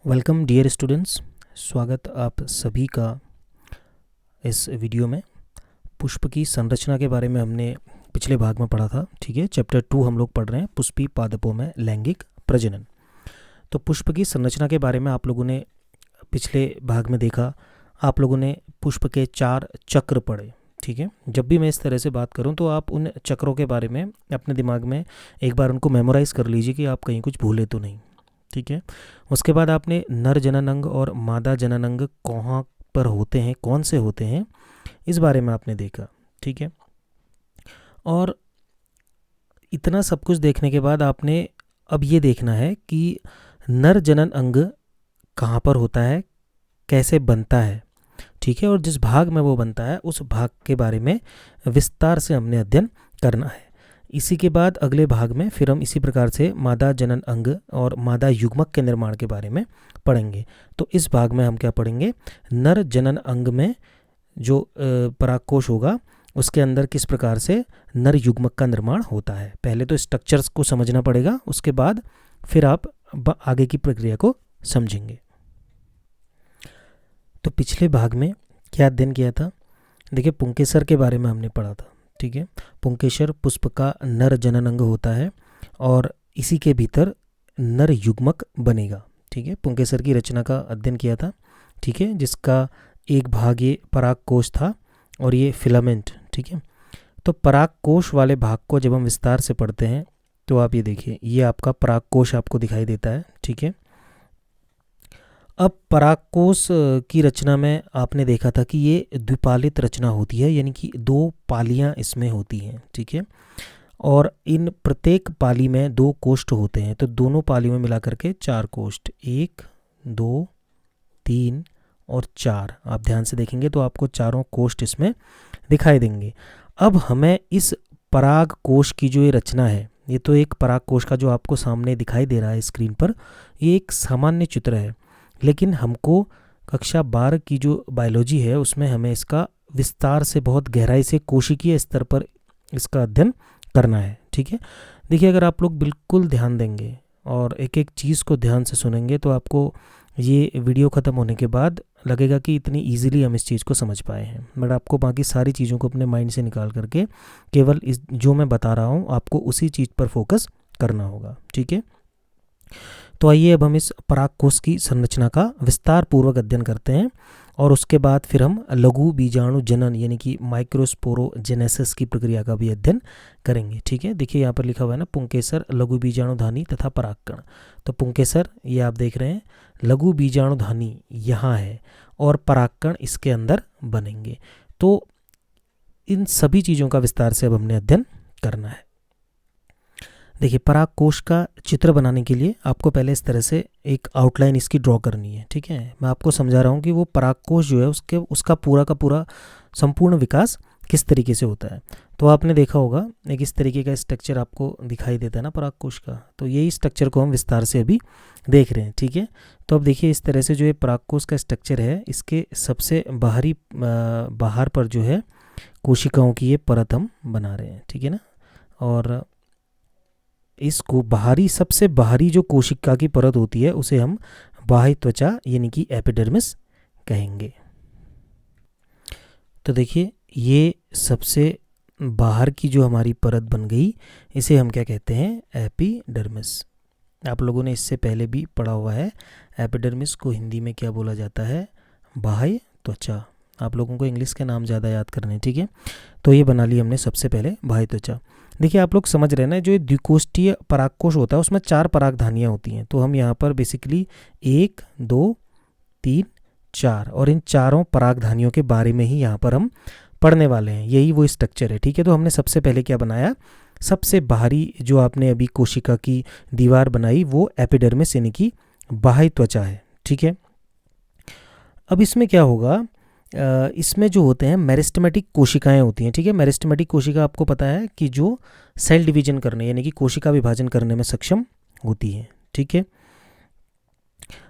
Welcome dear students, स्वागत आप सभी का इस वीडियो में। पुष्प की संरचना के बारे में हमने पिछले भाग में पढ़ा था। ठीक है, चैप्टर 2 हम लोग पढ़ रहे हैं, पुष्पी पादपों में लैंगिक प्रजनन। तो पुष्प की संरचना के बारे में आप लोगों ने पिछले भाग में देखा। आप लोगों ने पुष्प के 4 चक्र पढ़े। ठीक है, जब भी मैं इस तरह से बात करूं तो आप उन चक्रों के बारे में अपने दिमाग में एक बार उनको मेमोराइज कर लीजिए कि आप कहीं कुछ भूले तो नहीं। ठीक है, उसके बाद आपने नर जनन अंग और मादा जनन अंग कहाँ पर होते हैं, कौन से होते हैं, इस बारे में आपने देखा। ठीक है, और इतना सब कुछ देखने के बाद आपने अब ये देखना है कि नर जनन अंग कहाँ पर होता है, कैसे बनता है। ठीक है, और जिस भाग में वो बनता है उस भाग के बारे में विस्तार से हमने अध्ययन करना है। इसी के बाद अगले भाग में फिर हम इसी प्रकार से मादा जनन अंग और मादा युग्मक के निर्माण के बारे में पढ़ेंगे। तो इस भाग में हम क्या पढ़ेंगे, नर जनन अंग में जो परागकोश होगा उसके अंदर किस प्रकार से नर युग्मक का निर्माण होता है। पहले तो स्ट्रक्चर्स को समझना पड़ेगा, उसके बाद फिर आप आगे की प्रक्रिया को समझेंगे। तो पिछले भाग में क्या अध्ययन किया था, देखिए पुंकेसर के बारे में हमने पढ़ा था। ठीक है, पुंकेसर पुष्प का नर जनन अंग होता है और इसी के भीतर नर युग्मक बनेगा। ठीक है, पुंकेसर की रचना का अध्ययन किया था। ठीक है, जिसका एक भाग ये परागकोश था और ये फिलामेंट। ठीक है, तो परागकोश वाले भाग को जब हम विस्तार से पढ़ते हैं तो आप ये देखिए, ये आपका परागकोश आपको दिखाई देता है। ठीक है, अब परागकोश की रचना में आपने देखा था कि ये द्विपालित रचना होती है, यानी कि 2 पालियां इसमें होती हैं। ठीक है, और इन प्रत्येक पाली में 2 कोष्ठ होते हैं, तो दोनों पालियों में मिला करके 4 कोष्ठ, 1 2 3 और 4। आप ध्यान से देखेंगे तो आपको चारों कोष्ठ इसमें दिखाई देंगे। अब हमें इस परागकोश की जो ये रचना है, ये तो एक परागकोश का जो आपको सामने दिखाई दे रहा है स्क्रीन पर, ये एक सामान्य चित्र है, लेकिन हमको कक्षा 12 की जो बायोलॉजी है उसमें हमें इसका विस्तार से, बहुत गहराई से, कोशिकीय स्तर पर इसका अध्ययन करना है। ठीक है, देखिए अगर आप लोग बिल्कुल ध्यान देंगे और एक एक चीज़ को ध्यान से सुनेंगे तो आपको ये वीडियो ख़त्म होने के बाद लगेगा कि इतनी इजीली हम इस चीज़ को समझ पाए हैं। बट आपको बाकी सारी चीज़ों को अपने माइंड से निकाल करके केवल इस जो मैं बता रहा हूँ आपको उसी चीज़ पर फोकस करना होगा। ठीक है, तो आइए अब हम इस परागकोश की संरचना का विस्तार पूर्वक अध्ययन करते हैं और उसके बाद फिर हम लघु बीजाणु जनन यानी कि माइक्रोस्पोरोजेनेसिस की प्रक्रिया का भी अध्ययन करेंगे। ठीक है, देखिए यहाँ पर लिखा हुआ है ना, पुंकेसर, लघु बीजाणुधानी तथा परागकण। तो पुंकेसर ये आप देख रहे हैं, लघु बीजाणुधानी यहाँ है और परागकण इसके अंदर बनेंगे। तो इन सभी चीज़ों का विस्तार से अब हमने अध्ययन करना है। देखिए परागकोश का चित्र बनाने के लिए आपको पहले इस तरह से एक आउटलाइन इसकी ड्रॉ करनी है। ठीक है, मैं आपको समझा रहा हूँ कि वो परागकोश जो है उसका पूरा का पूरा संपूर्ण विकास किस तरीके से होता है। तो आपने देखा होगा एक इस तरीके का स्ट्रक्चर आपको दिखाई देता है ना परागकोश का, तो यही स्ट्रक्चर को हम विस्तार से अभी देख रहे हैं। ठीक है, तो अब देखिए इस तरह से जो ये परागकोश का स्ट्रक्चर है, इसके सबसे बाहर पर जो है कोशिकाओं की ये परत हम बना रहे हैं। ठीक है ना, और इसको सबसे बाहरी जो कोशिका की परत होती है उसे हम बाह्य त्वचा यानी कि एपिडर्मिस कहेंगे। तो देखिए ये सबसे बाहर की जो हमारी परत बन गई, इसे हम क्या कहते हैं, एपिडर्मिस। आप लोगों ने इससे पहले भी पढ़ा हुआ है, एपिडर्मिस को हिंदी में क्या बोला जाता है, बाह्य त्वचा। आप लोगों को इंग्लिश के नाम ज़्यादा याद करने। ठीक है, तो ये बना ली हमने सबसे पहले बाह्य त्वचा। देखिए आप लोग समझ रहे हैं ना, जो द्विकोष्ठीय परागकोश होता है उसमें 4 परागधानियाँ होती हैं। तो हम यहाँ पर बेसिकली 1 2 3 4 और इन चारों परागधानियों के बारे में ही यहाँ पर हम पढ़ने वाले हैं, यही वो स्ट्रक्चर है। ठीक है, तो हमने सबसे पहले क्या बनाया, सबसे बाहरी जो आपने अभी कोशिका की दीवार बनाई वो एपिडर्मिस यानी कि बाह्य त्वचा है। ठीक है, अब इसमें क्या होगा, इसमें जो होते हैं मेरिस्टेमेटिक कोशिकाएं होती हैं। ठीक है, मेरिस्टेमेटिक कोशिका आपको पता है कि जो सेल डिवीजन करने यानी कि कोशिका विभाजन करने में सक्षम होती हैं। ठीक है,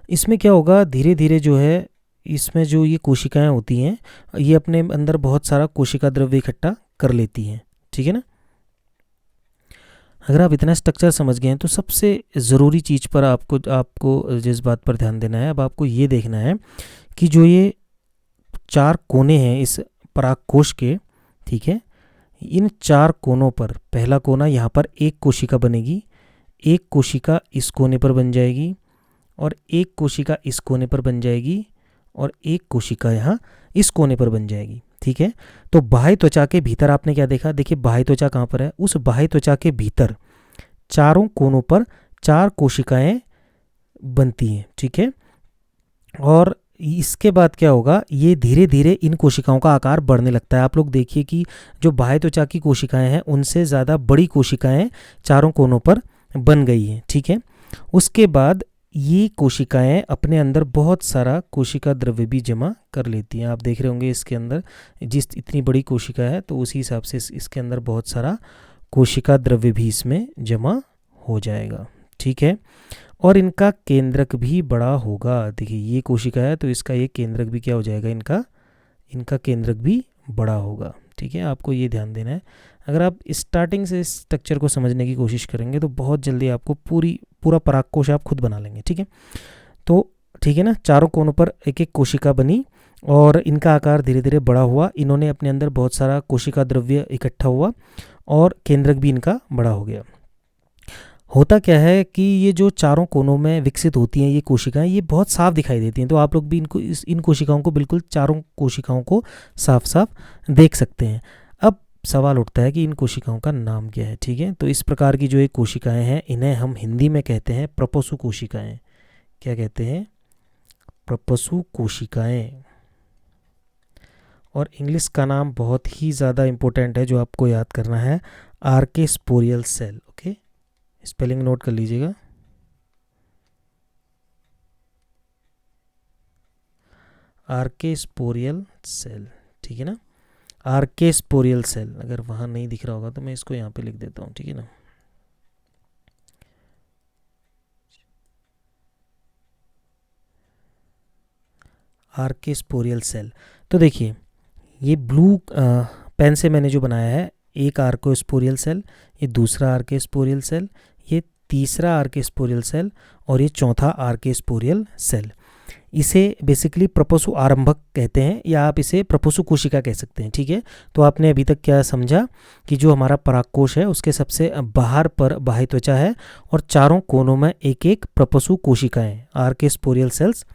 इसमें क्या होगा, धीरे धीरे जो है इसमें जो ये कोशिकाएं होती हैं ये अपने अंदर बहुत सारा कोशिका द्रव्य इकट्ठा कर लेती हैं। ठीक है ना, अगर आप इतना स्ट्रक्चर समझ गए हैं तो सबसे ज़रूरी चीज़ पर आपको जिस बात पर ध्यान देना है, अब आपको ये देखना है कि जो ये 4 कोने हैं इस परागकोश के, ठीक है, इन 4 कोनों पर पहला कोना यहाँ पर एक कोशिका बनेगी, एक कोशिका इस कोने पर बन जाएगी, और एक कोशिका इस कोने पर बन जाएगी, और एक कोशिका यहाँ इस कोने पर बन जाएगी, ठीक है। तो बाह्य त्वचा के भीतर आपने क्या देखा, देखिए बाह्य त्वचा कहाँ पर है, उस बाह्य त्वचा के भीतर चारों कोनों पर 4 कोशिकाएं बनती हैं, ठीक है। और इसके बाद क्या होगा, ये धीरे धीरे इन कोशिकाओं का आकार बढ़ने लगता है। आप लोग देखिए कि जो बाह्य त्वचा की कोशिकाएं हैं उनसे ज़्यादा बड़ी कोशिकाएं चारों कोनों पर बन गई हैं, ठीक है। उसके बाद ये कोशिकाएं अपने अंदर बहुत सारा कोशिका द्रव्य भी जमा कर लेती हैं। आप देख रहे होंगे इसके अंदर जिस इतनी बड़ी कोशिका है तो उसी हिसाब से इसके अंदर बहुत सारा कोशिका द्रव्य भी इसमें जमा हो जाएगा, ठीक है। और इनका केंद्रक भी बड़ा होगा। देखिए ये कोशिका है तो इसका ये केंद्रक भी क्या हो जाएगा, इनका केंद्रक भी बड़ा होगा, ठीक है। आपको ये ध्यान देना है। अगर आप स्टार्टिंग से इस स्ट्रक्चर को समझने की कोशिश करेंगे तो बहुत जल्दी आपको पूरा परागकोश आप खुद बना लेंगे, ठीक है। तो ठीक है ना, चारों कोनों पर एक एक कोशिका बनी और इनका आकार धीरे धीरे बड़ा हुआ। इन्होंने अपने अंदर बहुत सारा कोशिका द्रव्य इकट्ठा हुआ और केंद्रक भी इनका बड़ा हो गया। होता क्या है कि ये जो चारों कोनों में विकसित होती हैं ये कोशिकाएं, ये बहुत साफ दिखाई देती हैं। तो आप लोग भी इन कोशिकाओं को बिल्कुल चारों कोशिकाओं को साफ साफ देख सकते हैं। अब सवाल उठता है कि इन कोशिकाओं का नाम क्या है, ठीक है। तो इस प्रकार की जो ये कोशिकाएं हैं इन्हें हम हिंदी में कहते हैं प्रपसु कोशिकाएं। क्या कहते हैं, प्रपसु कोशिकाएं। और इंग्लिश का नाम बहुत ही ज़्यादा इम्पोर्टेंट है जो आपको याद करना है, आर्केस्पोरियल सेल। ओके, स्पेलिंग नोट कर लीजिएगा, आर्केस्पोरियल सेल, ठीक है ना। आर्केस्पोरियल सेल, अगर वहाँ नहीं दिख रहा होगा तो मैं इसको यहाँ पे लिख देता हूँ, ठीक है ना। आर्केस्पोरियल सेल। तो देखिए ये ब्लू पेन से मैंने जो बनाया है, एक आर्कोस्पोरियल सेल, ये दूसरा आर्केस्पोरियल सेल, ये तीसरा आर्केस्पोरियल सेल और ये चौथा आर्केस्पोरियल सेल। इसे बेसिकली प्रपसु आरंभक कहते हैं या आप इसे प्रपसु कोशिका कह सकते हैं, ठीक है। तो आपने अभी तक क्या समझा कि जो हमारा परागकोश है उसके सबसे बाहर पर बाह्य त्वचा है और चारों कोनों में एक एक प्रपसु कोशिकाएं आर्केस्पोरियल सेल्स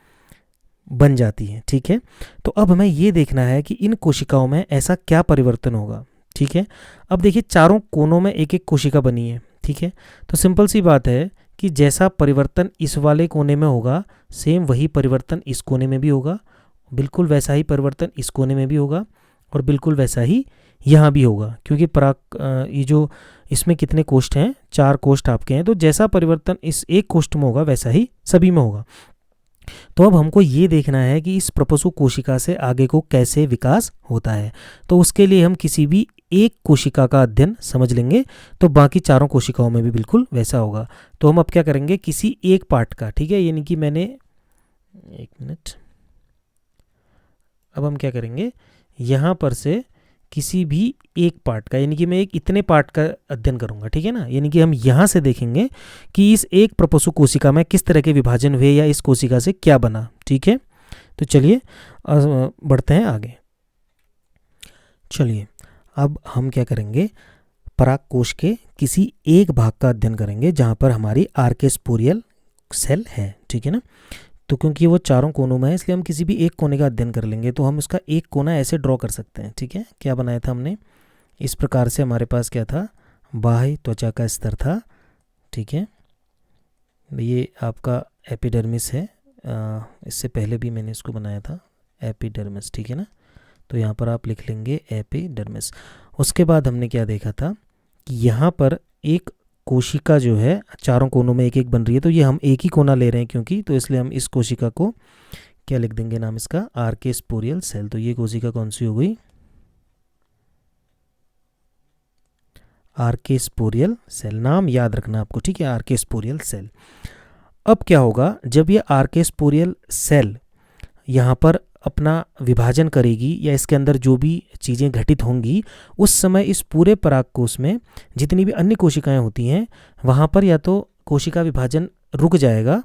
बन जाती हैं, ठीक है। तो अब हमें ये देखना है कि इन कोशिकाओं में ऐसा क्या परिवर्तन होगा, ठीक है। अब देखिए चारों कोनों में एक एक कोशिका बनी है, ठीक है। तो सिंपल सी बात है कि जैसा परिवर्तन इस वाले कोने में होगा सेम वही परिवर्तन इस कोने में भी होगा, बिल्कुल वैसा ही परिवर्तन इस कोने में भी होगा और बिल्कुल वैसा ही यहाँ भी होगा, क्योंकि ये जो इसमें कितने कोष्ठ हैं, 4 कोष्ठ आपके हैं। तो जैसा परिवर्तन इस एक कोष्ठ में होगा वैसा ही सभी में होगा। तो अब हमको ये देखना है कि इस प्रपसु कोशिका से आगे को कैसे विकास होता है। तो उसके लिए हम किसी भी एक कोशिका का अध्ययन समझ लेंगे तो बाकी चारों कोशिकाओं में भी बिल्कुल वैसा होगा। तो हम अब क्या करेंगे, किसी एक पार्ट का, ठीक है, यानी कि मैंने एक मिनट, अब हम क्या करेंगे, यहाँ पर से किसी भी एक पार्ट का, यानी कि मैं एक इतने पार्ट का अध्ययन करूंगा, ठीक है ना। यानी कि हम यहाँ से देखेंगे कि इस एक प्रपसु कोशिका में किस तरह के विभाजन हुए या इस कोशिका से क्या बना, ठीक है। तो चलिए बढ़ते हैं आगे। चलिए अब हम क्या करेंगे, परागकोश के किसी एक भाग का अध्ययन करेंगे जहाँ पर हमारी आर्केस्पोरियल सेल है, ठीक है ना। तो क्योंकि वो चारों कोनों में है इसलिए हम किसी भी एक कोने का अध्ययन कर लेंगे। तो हम उसका एक कोना ऐसे ड्रॉ कर सकते हैं, ठीक है। क्या बनाया था हमने, इस प्रकार से हमारे पास क्या था, बाह्य त्वचा का स्तर था, ठीक है। ये आपका एपिडर्मिस है, इससे पहले भी मैंने इसको बनाया था एपिडर्मिस, ठीक है ना। तो यहाँ पर आप लिख लेंगे एपिडर्मिस। उसके बाद हमने क्या देखा था कि यहाँ पर एक कोशिका जो है चारों कोनों में एक एक बन रही है। तो ये हम एक ही कोना ले रहे हैं क्योंकि, तो इसलिए हम इस कोशिका को क्या लिख देंगे, नाम इसका आर्केस्पोरियल सेल। तो ये कोशिका कौन सी हो गई, आर्केस्पोरियल सेल, नाम याद रखना आपको, ठीक है, आर्केस्पोरियल सेल। अब क्या होगा, जब ये आर्केस्पोरियल सेल यहाँ पर अपना विभाजन करेगी या इसके अंदर जो भी चीज़ें घटित होंगी, उस समय इस पूरे परागकोश में जितनी भी अन्य कोशिकाएं होती हैं वहाँ पर या तो कोशिका विभाजन रुक जाएगा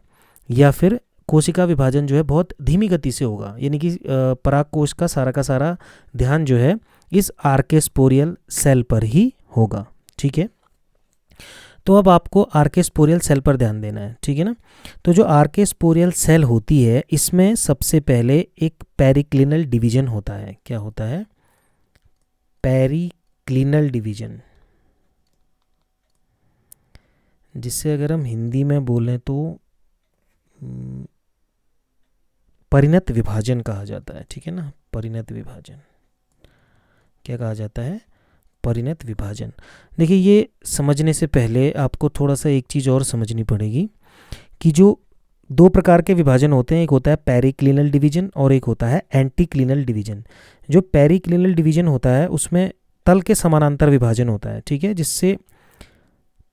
या फिर कोशिका विभाजन जो है बहुत धीमी गति से होगा, यानी कि परागकोश का सारा ध्यान जो है इस आर्केस्पोरियल सेल पर ही होगा। ठीक है, तो अब आपको आर्केस्पोरियल सेल पर ध्यान देना है। ठीक है ना, तो जो आर्केस्पोरियल सेल होती है इसमें सबसे पहले एक पेरिक्लिनल डिवीजन होता है। क्या होता है? पेरिक्लिनल डिवीजन, जिससे अगर हम हिंदी में बोलें तो परिणत विभाजन कहा जाता है। ठीक है ना, परिणत विभाजन। क्या कहा जाता है? परिणत विभाजन। देखिए, ये समझने से पहले आपको थोड़ा सा एक चीज़ और समझनी पड़ेगी कि जो दो प्रकार के विभाजन होते हैं, एक होता है पेरिक्लिनल डिवीजन और एक होता है एंटीक्लिनल डिवीजन। जो पेरिक्लिनल डिवीजन होता है उसमें तल के समानांतर विभाजन होता है। ठीक है, जिससे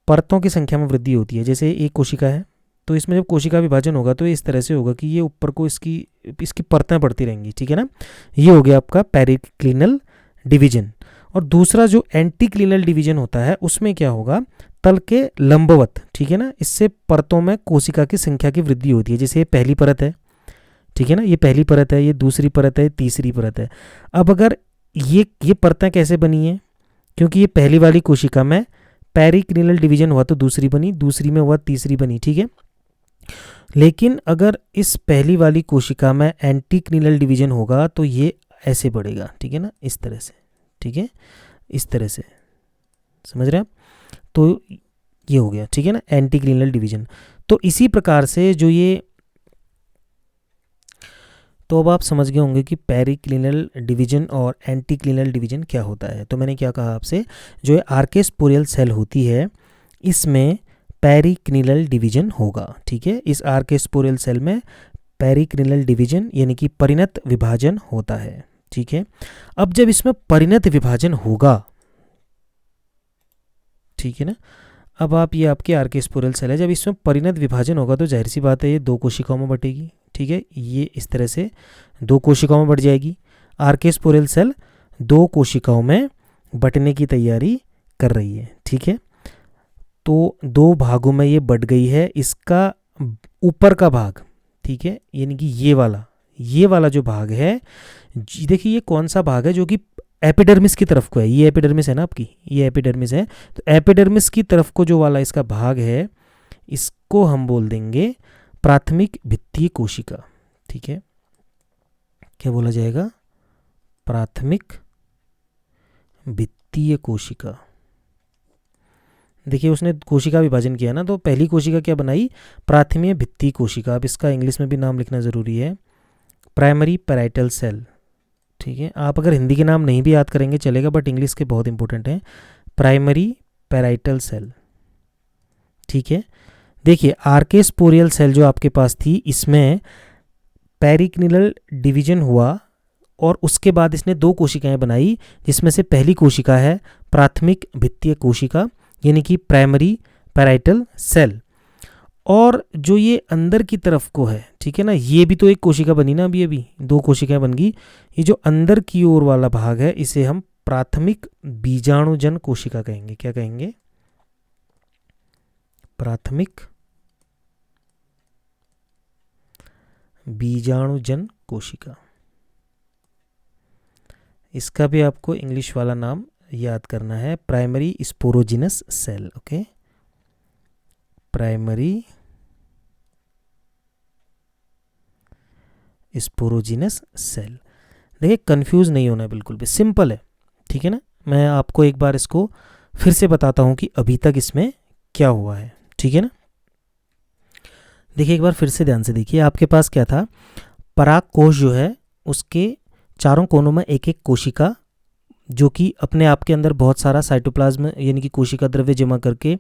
परतों की संख्या में वृद्धि होती है। जैसे एक कोशिका है तो इसमें जब कोशिका विभाजन होगा तो इस तरह से होगा कि ये ऊपर को इसकी परतें बढ़ती रहेंगी। ठीक है ना, ये हो गया आपका पेरिक्लिनल डिवीजन। और दूसरा जो एंटीक्लिनल डिवीजन होता है उसमें क्या होगा? तल के लंबवत। ठीक है ना, इससे परतों में कोशिका की संख्या की वृद्धि होती है। जैसे ये पहली परत है, ठीक है ना, ये पहली परत है, ये दूसरी परत है, तीसरी परत है। अब अगर ये परतें कैसे बनी हैं? क्योंकि ये पहली वाली कोशिका में पेरिक्लिनल डिवीजन हुआ तो दूसरी बनी, दूसरी में हुआ तीसरी बनी। ठीक है, लेकिन अगर इस पहली वाली कोशिका में एंटीक्लिनल डिवीजन होगा तो ये ऐसे बढ़ेगा। ठीक है ना, इस तरह से। ठीक है, इस तरह से, समझ रहे हैं आप? तो ये हो गया। ठीक है ना, एंटीक्लिनल डिवीजन। तो इसी प्रकार से जो ये, तो अब आप समझ गए होंगे कि पेरिक्लिनल डिवीजन और एंटीक्लिनल डिवीजन क्या होता है। तो मैंने क्या कहा आपसे, जो ये आर्केस्पोरियल सेल होती है इसमें पेरिक्लिनल डिवीजन होगा। ठीक है, इस आर्केस्पोरियल सेल में पेरिक्लिनल डिवीजन यानी कि परिणत विभाजन होता है। ठीक है, अब जब इसमें परिणत विभाजन होगा, ठीक है ना, अब आप ये आपके आर्केस्पोरियल सेल है, जब इसमें परिणत विभाजन होगा तो जाहिर सी बात है ये दो कोशिकाओं में बटेगी। ठीक है, ये इस तरह से दो कोशिकाओं में बढ़ जाएगी। आर्केस्पोरियल सेल दो कोशिकाओं में बटने की तैयारी कर रही है। ठीक है, तो दो भागों में ये बट गई है। इसका ऊपर का भाग, ठीक है, यानी कि ये वाला जो भाग है, देखिए ये कौन सा भाग है जो कि एपिडर्मिस की तरफ को है। ये एपिडर्मिस है ना आपकी, ये एपिडर्मिस है। तो एपिडर्मिस की तरफ को जो वाला इसका भाग है इसको हम बोल देंगे प्राथमिक भित्तीय कोशिका। ठीक है, क्या बोला जाएगा? प्राथमिक भित्तीय कोशिका। देखिए उसने कोशिका विभाजन किया ना, तो पहली कोशिका क्या बनाई? प्राथमिक भित्तीय कोशिका। अब इसका इंग्लिश में भी नाम लिखना ज़रूरी है, प्राइमरी पैराइटल सेल। ठीक है, आप अगर हिंदी के नाम नहीं भी याद करेंगे चलेगा, बट इंग्लिश के बहुत इंपॉर्टेंट हैं। Primary parietal cell. ठीक है, देखिए आर्केस्पोरियल सेल जो आपके पास थी इसमें पेरिक्लिनल डिवीजन हुआ और उसके बाद इसने दो कोशिकाएं बनाई, जिसमें से पहली कोशिका है प्राथमिक भित्तीय कोशिका यानी कि प्राइमरी पैराइटल सेल। और जो ये अंदर की तरफ को है, ठीक है ना, ये भी तो एक कोशिका बनी ना, अभी दो कोशिकाएं बन गई। ये जो अंदर की ओर वाला भाग है इसे हम प्राथमिक बीजाणुजन कोशिका कहेंगे। क्या कहेंगे? प्राथमिक बीजाणुजन कोशिका। इसका भी आपको इंग्लिश वाला नाम याद करना है, primary sporogenous cell. Okay, primary sporogenous cell. देखिए कंफ्यूज नहीं होना है, बिल्कुल भी सिंपल है। ठीक है ना, मैं आपको एक बार इसको फिर से बताता हूं कि अभी तक इसमें क्या हुआ है। ठीक है ना, देखिए एक बार फिर से ध्यान से देखिए। आपके पास क्या था? परागकोश जो है उसके चारों कोनों में एक एक कोशिका, जो कि अपने आप के अंदर बहुत सारा साइटोप्लाज्म यानी कि कोशिका द्रव्य जमा करके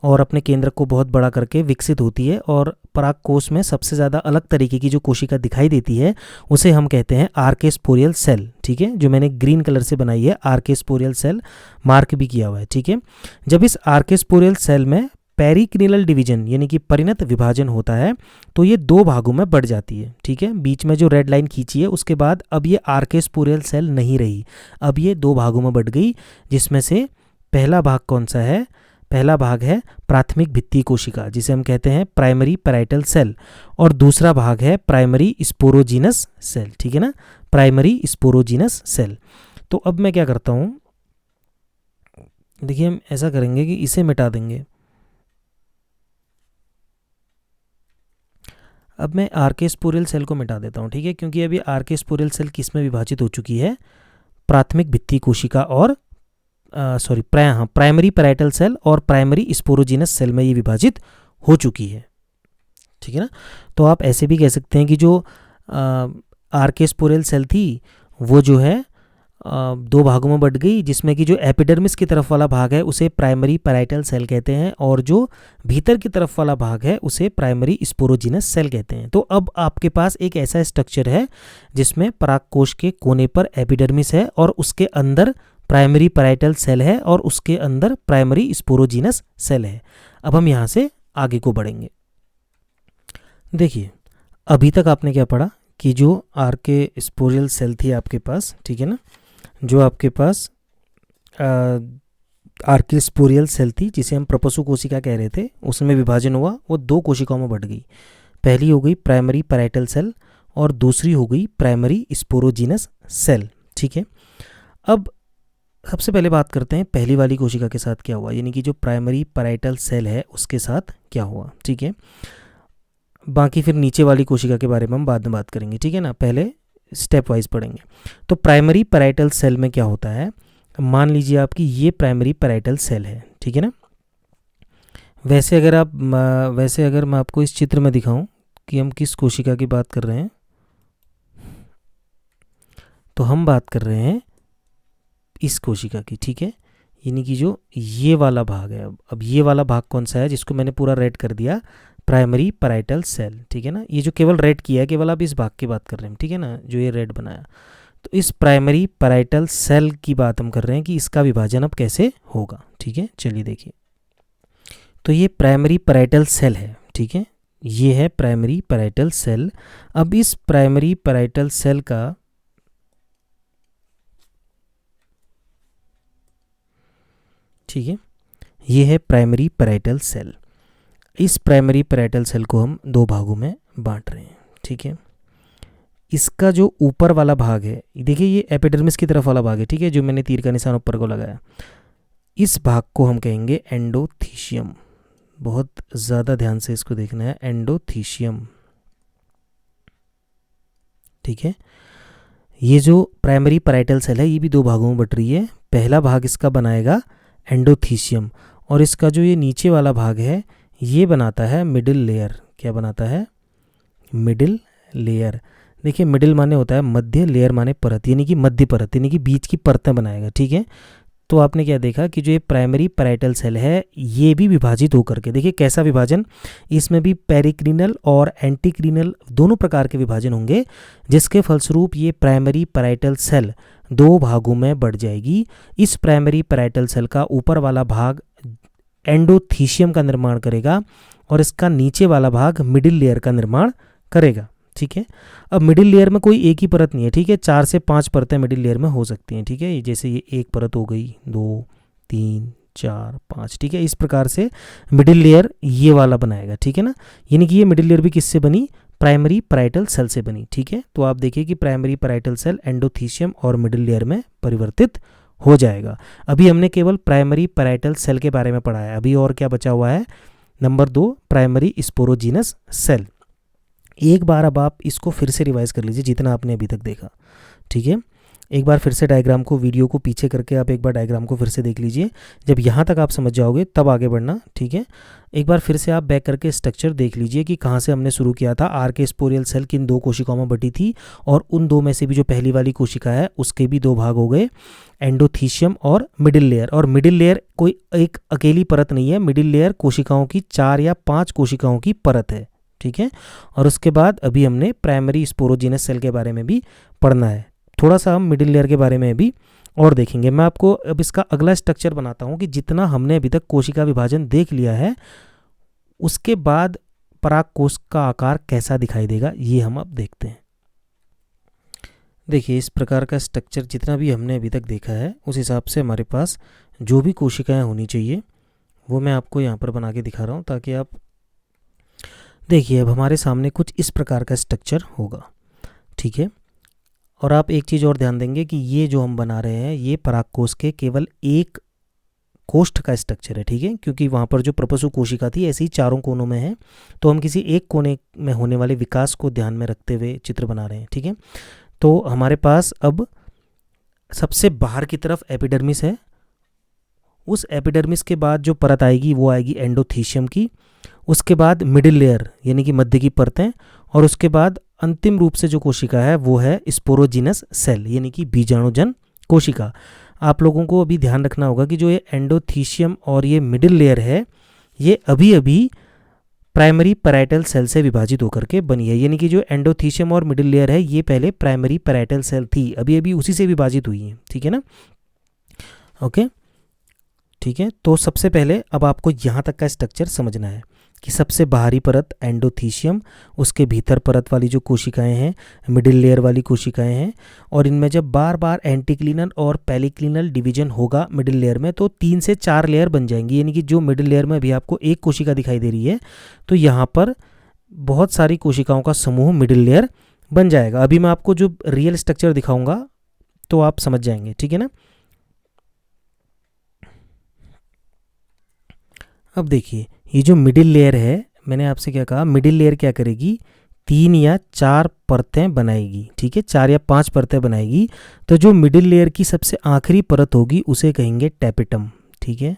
और अपने केंद्र को बहुत बड़ा करके विकसित होती है। और परागकोश में सबसे ज़्यादा अलग तरीके की जो कोशिका दिखाई देती है उसे हम कहते हैं आर्केस्पोरियल सेल। ठीक है, जो मैंने ग्रीन कलर से बनाई है आर्केस्पोरियल सेल, मार्क भी किया हुआ है। ठीक है, जब इस आर्केस्पोरियल सेल में पेरिक्लिनल डिवीजन यानी कि परिणत विभाजन होता है तो ये दो भागों में बढ़ जाती है। ठीक है, बीच में जो रेड लाइन खींची है उसके बाद अब ये आर्केस्पोरियल सेल नहीं रही, अब ये दो भागों में बढ़ गई, जिसमें से पहला भाग कौन सा है? पहला भाग है प्राथमिक भित्ति कोशिका जिसे हम कहते हैं प्राइमरी पैराइटल सेल, और दूसरा भाग है प्राइमरी स्पोरोजीनस सेल। ठीक है ना, प्राइमरी स्पोरोजीनस सेल। तो अब मैं क्या करता हूँ, देखिए हम ऐसा करेंगे कि इसे मिटा देंगे। अब मैं आर्केस्पोरियल सेल को मिटा देता हूँ। ठीक है, क्योंकि अभी आर्केस्पोरियल सेल किस में विभाजित हो चुकी है? प्राथमिक भित्ति कोशिका और प्राइमरी पैराइटल सेल और प्राइमरी स्पोरोजीनस सेल में ये विभाजित हो चुकी है। ठीक है ना, तो आप ऐसे भी कह सकते हैं कि जो आर्केस्पोरियल सेल थी वो जो है दो भागों में बढ़ गई, जिसमें कि जो एपिडर्मिस की तरफ वाला भाग है उसे प्राइमरी पैराइटल सेल कहते हैं और जो भीतर की तरफ वाला भाग है उसे प्राइमरी स्पोरोजीनस सेल कहते हैं। तो अब आपके पास एक ऐसा स्ट्रक्चर है जिसमें परागकोश के कोने पर एपिडर्मिस है और उसके अंदर प्राइमरी पैराइटल सेल है और उसके अंदर प्राइमरी स्पोरोजीनस सेल है। अब हम यहाँ से आगे को बढ़ेंगे। देखिए अभी तक आपने क्या पढ़ा कि जो आर्केस्पोरियल सेल थी आपके पास, ठीक है ना, जो आपके पास आर्केस्पोरियल सेल थी जिसे हम प्रपसु कोशिका कह रहे थे, उसमें विभाजन हुआ, वो दो कोशिकाओं में बढ़ गई। पहली हो गई प्राइमरी पैराइटल सेल और दूसरी हो गई प्राइमरी स्पोरोजीनस सेल। ठीक है, अब सबसे पहले बात करते हैं पहली वाली कोशिका के साथ क्या हुआ, यानी कि जो प्राइमरी पैराइटल सेल है उसके साथ क्या हुआ। ठीक है, बाकी फिर नीचे वाली कोशिका के बारे में हम बाद में बात करेंगे। ठीक है ना, पहले स्टेप वाइज पढ़ेंगे। तो प्राइमरी पैराइटल सेल में क्या होता है, मान लीजिए आपकी ये प्राइमरी पैराइटल सेल है। ठीक है ना, वैसे अगर मैं आपको इस चित्र में दिखाऊं कि हम किस कोशिका की बात कर रहे हैं, तो हम बात कर रहे हैं इस कोशिका की। ठीक है, यानी कि जो ये वाला भाग है, अब ये वाला भाग कौन सा है जिसको मैंने पूरा रेड कर दिया, प्राइमरी पैराइटल सेल। ठीक है ना, ये जो केवल रेड किया है केवल आप इस भाग की बात कर रहे हैं। ठीक है ना, जो ये रेड बनाया, तो इस प्राइमरी पैराइटल सेल की बात हम कर रहे हैं कि इसका विभाजन अब कैसे होगा। ठीक है, चलिए देखिए, तो ये प्राइमरी पैराइटल सेल है। ठीक है, ये है प्राइमरी पैराइटल सेल। अब इस प्राइमरी पैराइटल सेल का ठीक है, ये है प्राइमरी पैराइटल सेल। इस प्राइमरी पैराइटल सेल को हम दो भागों में बांट रहे हैं। ठीक है, इसका जो ऊपर वाला भाग है, देखिए ये एपिडर्मिस की तरफ वाला भाग है। ठीक है, जो मैंने तीर का निशान ऊपर को लगाया, इस भाग को हम कहेंगे एंडोथीशियम। बहुत ज़्यादा ध्यान से इसको देखना है, एंडोथीशियम। ठीक है, ये जो प्राइमरी पैराइटल सेल है ये भी दो भागों में बट रही है। पहला भाग इसका बनाएगा एंडोथीशियम और इसका जो ये नीचे वाला भाग है ये बनाता है मिडिल लेयर। क्या बनाता है? Middle layer. देखिए मिडिल माने होता है मध्य, लेयर माने परत, यानी कि मध्य परत, यानी कि बीच की परतें बनाएगा। ठीक है, तो आपने क्या देखा कि जो ये प्राइमरी पैराइटल सेल है ये भी विभाजित होकर के, देखिए कैसा विभाजन, इसमें भी पेरिक्लिनल और एंटीक्लिनल दोनों प्रकार के विभाजन होंगे, जिसके फलस्वरूप ये प्राइमरी पैराइटल सेल दो भागों में बढ़ जाएगी। इस प्राइमरी पैराइटल सेल का ऊपर वाला भाग एंडोथीशियम का निर्माण करेगा और इसका नीचे वाला भाग मिडिल लेयर का निर्माण करेगा। ठीक है, अब मिडिल लेयर में कोई एक ही परत नहीं है। ठीक है, 4 से 5 परतें मिडिल लेयर में हो सकती हैं। ठीक है, जैसे ये एक परत हो गई, 2 3 4 5। ठीक है, इस प्रकार से मिडिल लेयर ये वाला बनाएगा। ठीक है ना, यानी कि ये मिडिल लेयर भी किससे बनी? प्राइमरी पैराइटल सेल से बनी। ठीक है, तो आप देखिए कि प्राइमरी पैराइटल सेल एंडोथीशियम और मिडिल लेयर में परिवर्तित हो जाएगा। अभी हमने केवल प्राइमरी पैराइटल सेल के बारे में पढ़ा है, अभी और क्या बचा हुआ है? Number 2 primary sporogenous cell. एक बार अब आप इसको फिर से रिवाइज कर लीजिए जितना आपने अभी तक देखा। ठीक है, एक बार फिर से डायग्राम को, वीडियो को पीछे करके आप एक बार डायग्राम को फिर से देख लीजिए। जब यहाँ तक आप समझ जाओगे तब आगे बढ़ना। ठीक है, एक बार फिर से आप बैक करके स्ट्रक्चर देख लीजिए कि कहाँ से हमने शुरू किया था। आर्केस्पोरियल सेल किन दो कोशिकाओं में बटी थी और उन दो में से भी जो पहली वाली कोशिका है उसके भी दो भाग हो गए, एंडोथीशियम और मिडिल लेयर। और मिडिल लेयर कोई एक अकेली परत नहीं है, मिडिल लेयर कोशिकाओं की 4 या 5 कोशिकाओं की परत है। ठीक है, और उसके बाद अभी हमने प्राइमरी स्पोरोजीनस सेल के बारे में भी पढ़ना है। थोड़ा सा हम मिडिल लेयर के बारे में भी और देखेंगे। मैं आपको अब इसका अगला स्ट्रक्चर बनाता हूँ कि जितना हमने अभी तक कोशिका विभाजन देख लिया है उसके बाद परागकोश का आकार कैसा दिखाई देगा, ये हम अब देखते हैं। देखिए, इस प्रकार का स्ट्रक्चर जितना भी हमने अभी तक देखा है उस हिसाब से हमारे पास जो भी कोशिकाएं होनी चाहिए वो मैं आपको यहाँ पर बना के दिखा रहा हूँ, ताकि आप देखिए। अब हमारे सामने कुछ इस प्रकार का स्ट्रक्चर होगा, ठीक है। और आप एक चीज़ और ध्यान देंगे कि ये जो हम बना रहे हैं ये परागकोश के केवल एक कोष्ठ का स्ट्रक्चर है, ठीक है, क्योंकि वहाँ पर जो प्रपसु कोशिका थी ऐसे ही चारों कोनों में है, तो हम किसी एक कोने में होने वाले विकास को ध्यान में रखते हुए चित्र बना रहे हैं, ठीक है। तो हमारे पास अब सबसे बाहर की तरफ एपिडर्मिस है। उस एपिडर्मिस के बाद जो परत आएगी वो आएगी एंडोथीशियम की, उसके बाद मिडिल लेयर यानी कि मध्य की परतें, और उसके बाद अंतिम रूप से जो कोशिका है वो है स्पोरोजिनस सेल यानी कि बीजाणुजन कोशिका। आप लोगों को अभी ध्यान रखना होगा कि जो ये एंडोथीशियम और ये मिडिल लेयर है ये अभी अभी प्राइमरी पैराइटल सेल से विभाजित होकर के बनी है, यानी कि जो एंडोथीशियम और मिडिल लेयर है ये पहले प्राइमरी पैराइटल सेल थी, अभी अभी उसी से विभाजित हुई है, ठीक है ना। ओके, ठीक है। तो सबसे पहले अब आपको यहाँ तक का स्ट्रक्चर समझना है कि सबसे बाहरी परत एंडोथीशियम, उसके भीतर परत वाली जो कोशिकाएं हैं मिडिल लेयर वाली कोशिकाएं हैं, और इनमें जब बार बार एंटीक्लिनल और पेरिक्लिनल डिवीजन होगा मिडिल लेयर में तो 3 से 4 लेयर बन जाएंगी, यानी कि जो मिडिल लेयर में अभी आपको एक कोशिका दिखाई दे रही है तो यहाँ पर बहुत सारी कोशिकाओं का समूह मिडिल लेयर बन जाएगा। अभी मैं आपको जो रियल स्ट्रक्चर दिखाऊंगा तो आप समझ जाएंगे, ठीक है ना। अब देखिए, ये जो मिडिल लेयर है, मैंने आपसे क्या कहा, मिडिल लेयर क्या करेगी, 3 या 4 परतें बनाएगी, ठीक है, 4 या 5 परतें बनाएगी। तो जो मिडिल लेयर की सबसे आखिरी परत होगी उसे कहेंगे टैपिटम, ठीक है,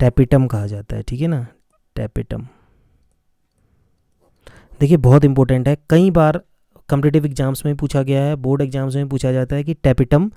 टैपिटम कहा जाता है, ठीक है ना, टैपिटम। देखिए बहुत इंपॉर्टेंट है, कई बार कॉम्पिटिटिव एग्जाम्स में पूछा गया है, बोर्ड एग्जाम्स में पूछा जाता है कि टैपिटम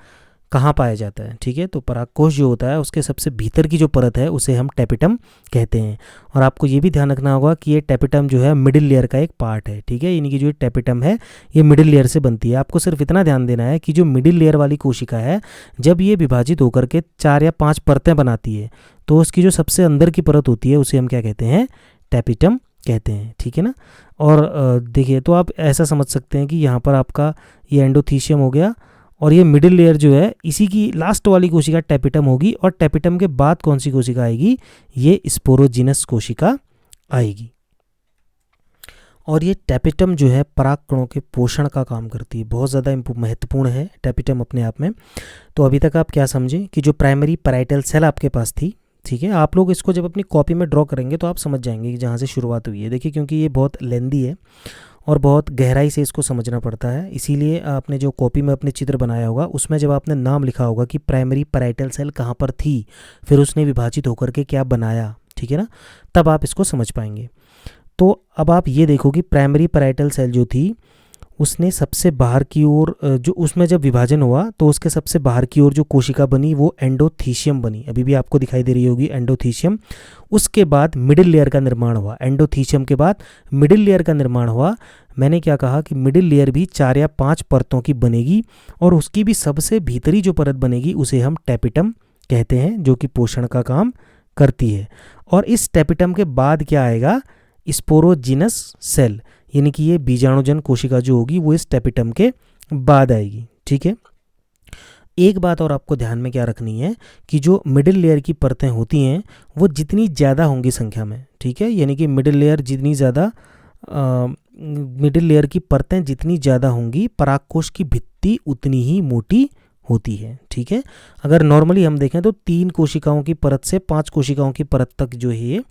कहाँ पाया जाता है, ठीक है। तो परागकोश जो होता है उसके सबसे भीतर की जो परत है उसे हम टैपिटम कहते हैं। और आपको ये भी ध्यान रखना होगा कि ये टैपिटम जो है मिडिल लेयर का एक पार्ट है, ठीक है, यानी कि जो टैपिटम है ये मिडिल लेयर से बनती है। आपको सिर्फ इतना ध्यान देना है कि जो मिडिल लेयर वाली कोशिका है जब ये विभाजित होकर के 4 या 5 परतें बनाती है तो उसकी जो सबसे अंदर की परत होती है उसे हम क्या कहते हैं, टैपिटम कहते हैं, ठीक है ना। और देखिए, तो आप ऐसा समझ सकते हैं कि यहाँ पर आपका ये एंडोथीशियम हो गया और ये मिडिल लेयर जो है इसी की लास्ट वाली कोशिका टैपिटम होगी, और टैपिटम के बाद कौन सी कोशिका आएगी, ये स्पोरोजिनस कोशिका आएगी। और ये टैपिटम जो है परागकणों के पोषण का काम करती है, बहुत ज़्यादा महत्वपूर्ण है टैपिटम अपने आप में। तो अभी तक आप क्या समझे कि जो प्राइमरी पैराइटल सेल आपके पास थी, ठीक है, आप लोग इसको जब अपनी कॉपी में ड्रॉ करेंगे तो आप समझ जाएंगे कि जहाँ से शुरुआत हुई है। देखिए, क्योंकि ये बहुत लेंदी है और बहुत गहराई से इसको समझना पड़ता है, इसीलिए आपने जो कॉपी में अपने चित्र बनाया होगा उसमें जब आपने नाम लिखा होगा कि प्राइमरी पैराइटल सेल कहाँ पर थी, फिर उसने विभाजित होकर के क्या बनाया, ठीक है ना, तब आप इसको समझ पाएंगे। तो अब आप ये देखो कि प्राइमरी पैराइटल सेल जो थी उसने सबसे बाहर की ओर जो उसमें जब विभाजन हुआ तो उसके सबसे बाहर की ओर जो कोशिका बनी वो एंडोथीशियम बनी, अभी भी आपको दिखाई दे रही होगी एंडोथीशियम। उसके बाद मिडिल लेयर का निर्माण हुआ, एंडोथीशियम के बाद मिडिल लेयर का निर्माण हुआ। मैंने क्या कहा कि मिडिल लेयर भी 4 या 5 परतों की बनेगी और उसकी भी सबसे भीतरी जो परत बनेगी उसे हम टैपिटम कहते हैं, जो कि पोषण का काम करती है। और इस टैपिटम के बाद क्या आएगा, स्पोरोजिनस सेल, यानी कि ये बीजाणुजन कोशिका जो होगी वो इस टैपिटम के बाद आएगी, ठीक है। एक बात और आपको ध्यान में क्या रखनी है कि जो मिडिल लेयर की परतें होती हैं वो जितनी ज़्यादा होंगी संख्या में, ठीक है, यानी कि मिडिल लेयर जितनी ज़्यादा मिडिल लेयर की परतें जितनी ज़्यादा होंगी परागकोश की भित्ति उतनी ही मोटी होती है, ठीक है। अगर नॉर्मली हम देखें तो 3 कोशिकाओं की परत से 5 कोशिकाओं की परत तक जो है ये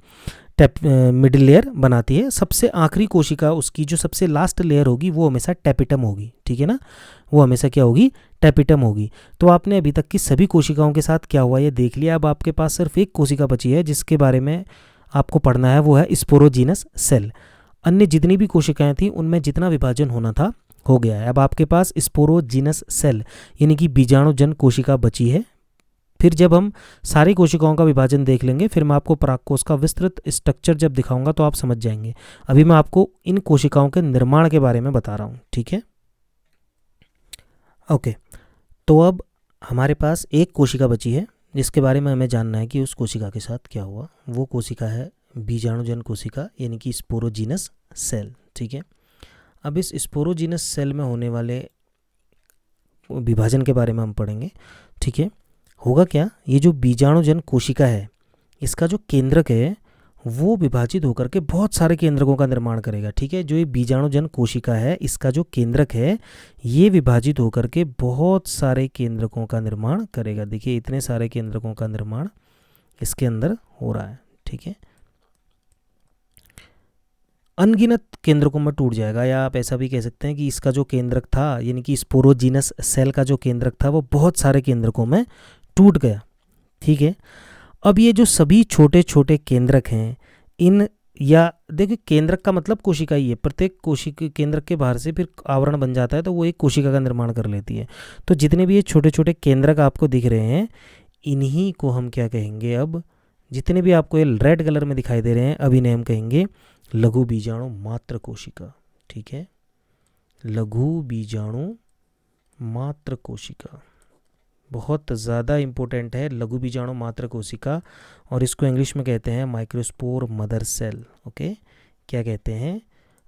मिडिल लेयर बनाती है। सबसे आखिरी कोशिका उसकी जो सबसे लास्ट लेयर होगी वो हमेशा टैपिटम होगी, ठीक है ना, वो हमेशा क्या होगी, टैपिटम होगी। तो आपने अभी तक की सभी कोशिकाओं के साथ क्या हुआ ये देख लिया। अब आपके पास सिर्फ एक कोशिका बची है जिसके बारे में आपको पढ़ना है, वो है स्पोरोजिनस सेल। अन्य जितनी भी कोशिकाएं थी उनमें जितना विभाजन होना था हो गया है। अब आपके पास स्पोरोजिनस सेल यानी कि बीजाणुजन कोशिका बची है। फिर जब हम सारी कोशिकाओं का विभाजन देख लेंगे फिर मैं आपको परागकोश का विस्तृत स्ट्रक्चर जब दिखाऊंगा तो आप समझ जाएंगे। अभी मैं आपको इन कोशिकाओं के निर्माण के बारे में बता रहा हूँ, ठीक है। ओके, तो अब हमारे पास एक कोशिका बची है जिसके बारे में हमें जानना है कि उस कोशिका के साथ क्या हुआ। वो कोशिका है बीजाणुजन कोशिका यानी कि स्पोरोजीनस सेल। ठीक है, अब इस स्पोरोजीनस सेल में होने वाले विभाजन के बारे में हम पढ़ेंगे। ठीक है, होगा क्या, ये जो बीजाणुजन कोशिका है इसका जो केंद्रक है वो विभाजित होकर के बहुत सारे केंद्रकों का निर्माण करेगा। ठीक है, जो ये बीजाणुजन कोशिका है इसका जो केंद्रक है ये विभाजित होकर के बहुत सारे केंद्रकों का निर्माण करेगा। देखिए इतने सारे केंद्रकों का निर्माण इसके अंदर हो रहा है। ठीक है, अनगिनत केंद्रकों में टूट जाएगा, या आप ऐसा भी कह सकते हैं कि इसका जो केंद्रक था यानी कि स्पोरोजीनस सेल का जो केंद्रक था वो बहुत सारे केंद्रकों में टूट गया। ठीक है, अब ये जो सभी छोटे छोटे केंद्रक हैं इन, या देखिए केंद्रक का मतलब कोशिका ही है, प्रत्येक कोशिका केंद्रक के बाहर से फिर आवरण बन जाता है तो वो एक कोशिका का निर्माण कर लेती है। तो जितने भी ये छोटे छोटे केंद्रक आपको दिख रहे हैं इन्हीं को हम क्या कहेंगे, अब जितने भी आपको ये रेड कलर में दिखाई दे रहे हैं अब इन्हें हम कहेंगे लघु बीजाणु मात्र कोशिका। ठीक है, लघु बीजाणु मात्र कोशिका बहुत ज़्यादा इम्पोर्टेंट है, लघु बीजाणु मात्र कोशिका, और इसको इंग्लिश में कहते हैं माइक्रोस्पोर मदर सेल। ओके, क्या कहते हैं,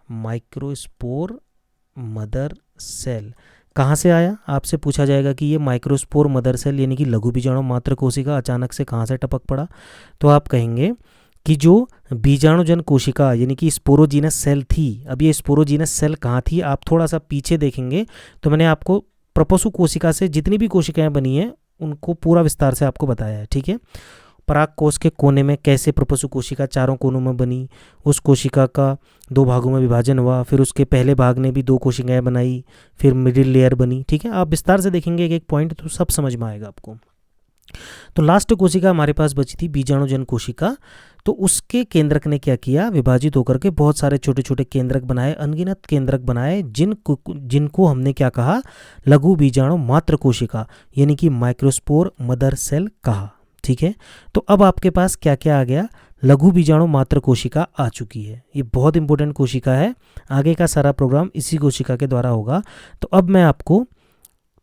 माइक्रोस्पोर मदर सेल। कहाँ से आया, आपसे पूछा जाएगा कि ये माइक्रोस्पोर मदर सेल यानी कि लघु बीजाणु मात्र कोशिका अचानक से कहाँ से टपक पड़ा, तो आप कहेंगे कि जो बीजाणुजन कोशिका यानी कि स्पोरोजीनस सेल थी, अब ये स्पोरोजीनस सेल कहाँ थी, आप थोड़ा सा पीछे देखेंगे तो मैंने आपको प्रपसु कोशिका से जितनी भी कोशिकाएं बनी हैं उनको पूरा विस्तार से आपको बताया है। ठीक है, पराग कोश के कोने में कैसे प्रपसु कोशिका चारों कोनों में बनी, उस कोशिका का 2 भागों में विभाजन हुआ, फिर उसके पहले भाग ने भी 2 कोशिकाएं बनाई, फिर मिडिल लेयर बनी। ठीक है, आप विस्तार से देखेंगे एक एक पॉइंट तो सब समझ में आएगा आपको। तो लास्ट कोशिका हमारे पास बची थी बीजाणुजन कोशिका, तो उसके केंद्रक ने क्या किया, विभाजित होकर के बहुत सारे छोटे छोटे केंद्रक बनाए, अनगिनत केंद्रक बनाए, जिनको हमने क्या कहा, लघु बीजाणु मात्र कोशिका यानी कि माइक्रोस्पोर मदर सेल कहा। ठीक है, तो अब आपके पास क्या क्या आ गया, लघु बीजाणु मात्र कोशिका आ चुकी है। ये बहुत इंपॉर्टेंट कोशिका है, आगे का सारा प्रोग्राम इसी कोशिका के द्वारा होगा। तो अब मैं आपको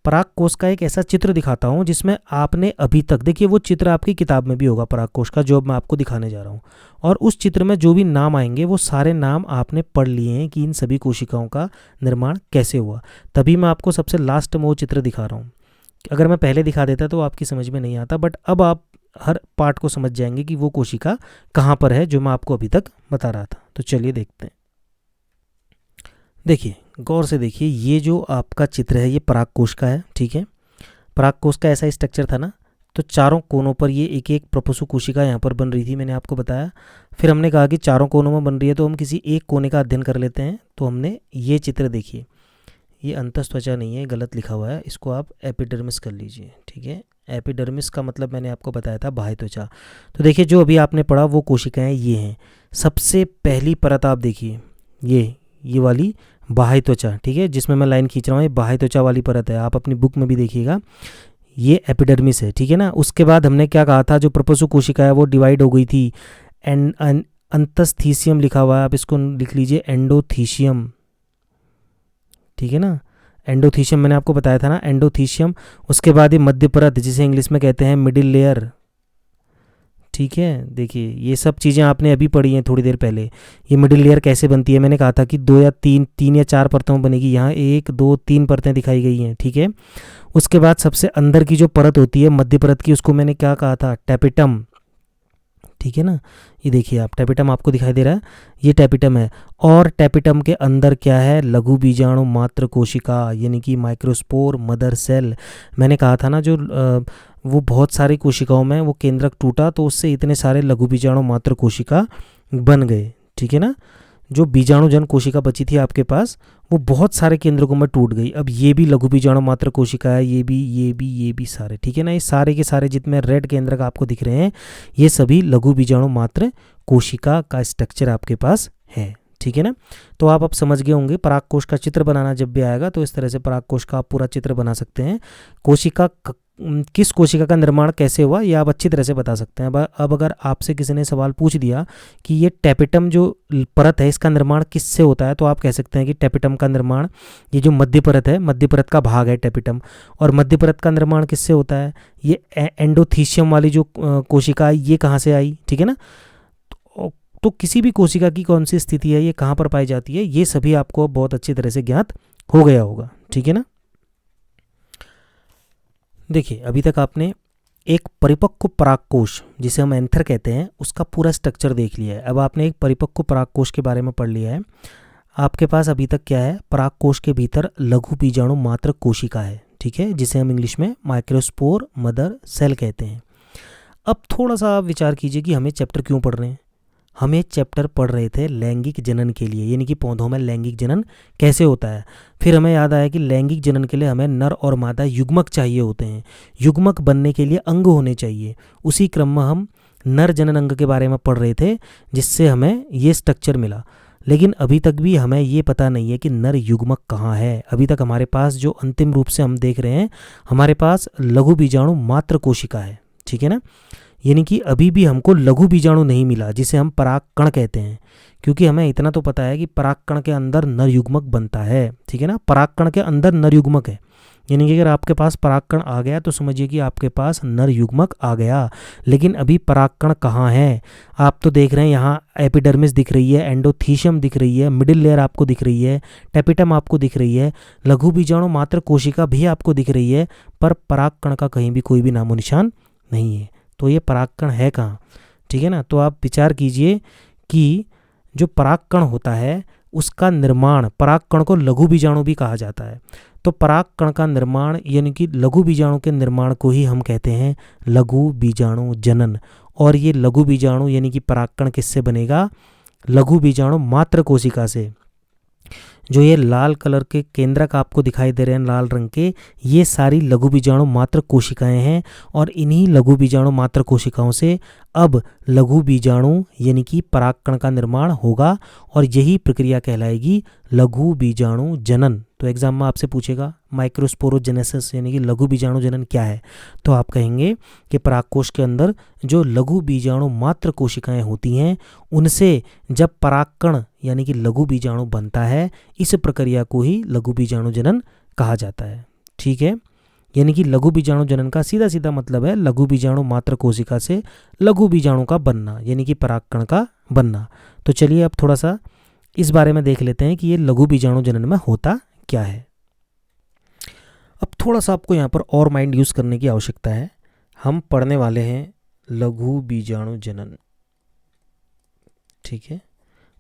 पराग कोश का एक ऐसा चित्र दिखाता हूं जिसमें आपने अभी तक, देखिए वो चित्र आपकी किताब में भी होगा पराग कोश का, जो अब मैं आपको दिखाने जा रहा हूं, और उस चित्र में जो भी नाम आएंगे वो सारे नाम आपने पढ़ लिए हैं कि इन सभी कोशिकाओं का निर्माण कैसे हुआ। तभी मैं आपको सबसे लास्ट में वो चित्र दिखा रहा हूँ, अगर मैं पहले दिखा देता तो आपकी समझ में नहीं आता, बट अब आप हर पार्ट को समझ जाएंगे कि वो कोशिका कहाँ पर है जो मैं आपको अभी तक बता रहा था। तो चलिए देखते हैं, देखिए गौर से देखिए, ये जो आपका चित्र है ये पराग कोश का है। ठीक है, पराग कोश का ऐसा स्ट्रक्चर था ना, तो चारों कोनों पर ये एक एक प्रपसु कोशिका यहाँ पर बन रही थी, मैंने आपको बताया। फिर हमने कहा कि चारों कोनों में बन रही है तो हम किसी एक कोने का अध्ययन कर लेते हैं, तो हमने ये चित्र देखिए, ये अंतस्त्वचा नहीं है, गलत लिखा हुआ है, इसको आप एपिडर्मिस कर लीजिए। ठीक है, एपिडर्मिस का मतलब मैंने आपको बताया था बाह्य त्वचा। तो देखिए जो अभी आपने पढ़ा वो कोशिकाएं ये हैं। सबसे पहली परत आप देखिए, ये वाली बाह्य त्वचा, ठीक है, जिसमें मैं लाइन खींच रहा हूँ, ये बाह्य त्वचा वाली परत है, आप अपनी बुक में भी देखिएगा, ये एपिडर्मिस है। ठीक है ना, उसके बाद हमने क्या कहा था, जो प्रपसु कोशिका है वो डिवाइड हो गई थी, अंतस्थीसियम लिखा हुआ है, आप इसको लिख लीजिए एंडोथीशियम। ठीक है ना, एंडोथीशियम मैंने आपको बताया था ना, एंडोथीशियम। उसके बाद ये मध्य परत जिसे इंग्लिश में कहते हैं मिडिल लेयर। ठीक है, देखिए ये सब चीज़ें आपने अभी पढ़ी हैं थोड़ी देर पहले। ये मिडिल लेयर कैसे बनती है, मैंने कहा था कि 2 या 3 या 4 परतों में बनेगी, यहाँ 1 2 3 परतें दिखाई गई हैं। ठीक है, उसके बाद सबसे अंदर की जो परत होती है मध्य परत की, उसको मैंने क्या कहा था, टैपिटम। ठीक है ना, ये देखिए आप, टैपिटम आपको दिखाई दे रहा है, ये टैपिटम है। और टैपिटम के अंदर क्या है, लघु बीजाणु मात्र कोशिका यानी कि माइक्रोस्पोर मदर सेल। मैंने कहा था ना, जो वो बहुत सारी कोशिकाओं में वो केंद्रक टूटा तो उससे इतने सारे लघु बीजाणु मात्र कोशिका बन गए। ठीक है ना, जो बीजाणुजन कोशिका बची थी आपके पास वो बहुत सारे केंद्रकों में टूट गई। अब ये भी लघु बीजाणु मात्र कोशिका है, ये भी सारे। ठीक है ना, ये सारे के सारे जितने रेड केंद्रक आपको दिख रहे हैं ये सभी लघु बीजाणु मात्र कोशिका का स्ट्रक्चर आपके पास है। ठीक है ना, तो आप अब समझ गए होंगे पराग कोश का चित्र बनाना जब भी आएगा तो इस तरह से पराग कोश का आप पूरा चित्र बना सकते हैं। कोशिका किस कोशिका का निर्माण कैसे हुआ ये आप अच्छी तरह से बता सकते हैं। अब अगर आपसे किसी ने सवाल पूछ दिया कि ये टैपिटम जो परत है इसका निर्माण किससे होता है, तो आप कह सकते हैं कि टैपिटम का निर्माण, ये जो मध्य परत है, मध्य परत का भाग है टैपिटम, और मध्य परत का निर्माण किससे होता है, ये एंडोथीशियम वाली जो कोशिका है ये कहाँ से आई। ठीक है ना, तो किसी भी कोशिका की कौन सी स्थिति है, ये कहाँ पर पाई जाती है, ये सभी आपको अब बहुत अच्छी तरह से ज्ञात हो गया होगा। ठीक है ना। देखिए अभी तक आपने एक परिपक्व परागकोश जिसे हम एंथर कहते हैं उसका पूरा स्ट्रक्चर देख लिया है। अब आपने एक परिपक्व परागकोश के बारे में पढ़ लिया है। आपके पास अभी तक क्या है, परागकोश के भीतर लघु बीजाणु मात्र कोशिका है, ठीक है, जिसे हम इंग्लिश में माइक्रोस्पोर मदर सेल कहते हैं। अब थोड़ा सा आप विचार कीजिए कि हमें चैप्टर क्यों पढ़ रहे हैं। हमें चैप्टर पढ़ रहे थे लैंगिक जनन के लिए, यानी कि पौधों में लैंगिक जनन कैसे होता है। फिर हमें याद आया कि लैंगिक जनन के लिए हमें नर और मादा युग्मक चाहिए होते हैं, युग्मक बनने के लिए अंग होने चाहिए। उसी क्रम में हम नर जनन अंग के बारे में पढ़ रहे थे जिससे हमें ये स्ट्रक्चर मिला। लेकिन अभी तक भी हमें ये पता नहीं है कि नर युग्मक कहाँ है। अभी तक हमारे पास जो अंतिम रूप से हम देख रहे हैं, हमारे पास लघु बीजाणु मात्र कोशिका है, ठीक है ना। यानी कि अभी भी हमको लघु बीजाणु नहीं मिला जिसे हम परागकण कहते हैं, क्योंकि हमें इतना तो पता है कि परागकण के अंदर नर युग्मक बनता है, ठीक है ना। परागकण के अंदर नर युग्मक है, यानी कि अगर आपके पास परागकण आ गया तो समझिए कि आपके पास नर युग्मक आ गया। लेकिन अभी परागकण कहाँ है, आप तो देख रहे हैं यहाँ एपिडर्मिस दिख रही है, एंडोथीशियम दिख रही है, मिडिल लेयर आपको दिख रही है, टेपिटम आपको दिख रही है, लघु बीजाणु मात्र कोशिका भी आपको दिख रही है, पर परागकण का कहीं भी कोई भी नामो निशान नहीं है। तो ये परागकण है कहाँ, ठीक है ना। तो आप विचार कीजिए कि जो परागकण होता है उसका निर्माण, परागकण को लघु बीजाणु भी कहा जाता है। तो परागकण का निर्माण यानी कि लघु बीजाणु के निर्माण को ही हम कहते हैं लघु बीजाणु जनन। और ये लघु बीजाणु यानी कि परागकण किससे बनेगा, लघु बीजाणु मात्र कोशिका से। जो ये लाल कलर के केंद्रक आपको दिखाई दे रहे हैं लाल रंग के, ये सारी लघु बीजाणु मात्र कोशिकाएं हैं। और इन्हीं लघु बीजाणु मात्र कोशिकाओं से अब लघु बीजाणु यानी कि परागकण का निर्माण होगा और यही प्रक्रिया कहलाएगी लघु बीजाणु जनन। तो एग्जाम में आपसे पूछेगा माइक्रोस्पोरोजेनेसिस यानी कि लघु बीजाणु जनन क्या है, तो आप कहेंगे कि परागकोश के अंदर जो लघु बीजाणु मात्र कोशिकाएं होती हैं उनसे जब परागकण यानी कि लघु बीजाणु बनता है, इस प्रक्रिया को ही लघु बीजाणु जनन कहा जाता है, ठीक है। यानी कि लघु बीजाणु जनन का सीधा सीधा मतलब है लघु बीजाणु मात्र कोशिका से लघु बीजाणु का बनना यानी कि परागकण का बनना। तो चलिए अब थोड़ा सा इस बारे में देख लेते हैं कि ये लघु बीजाणु जनन में होता क्या है। अब थोड़ा सा आपको यहाँ पर और माइंड यूज़ करने की आवश्यकता है। हम पढ़ने वाले हैं लघु बीजाणु जनन, ठीक है।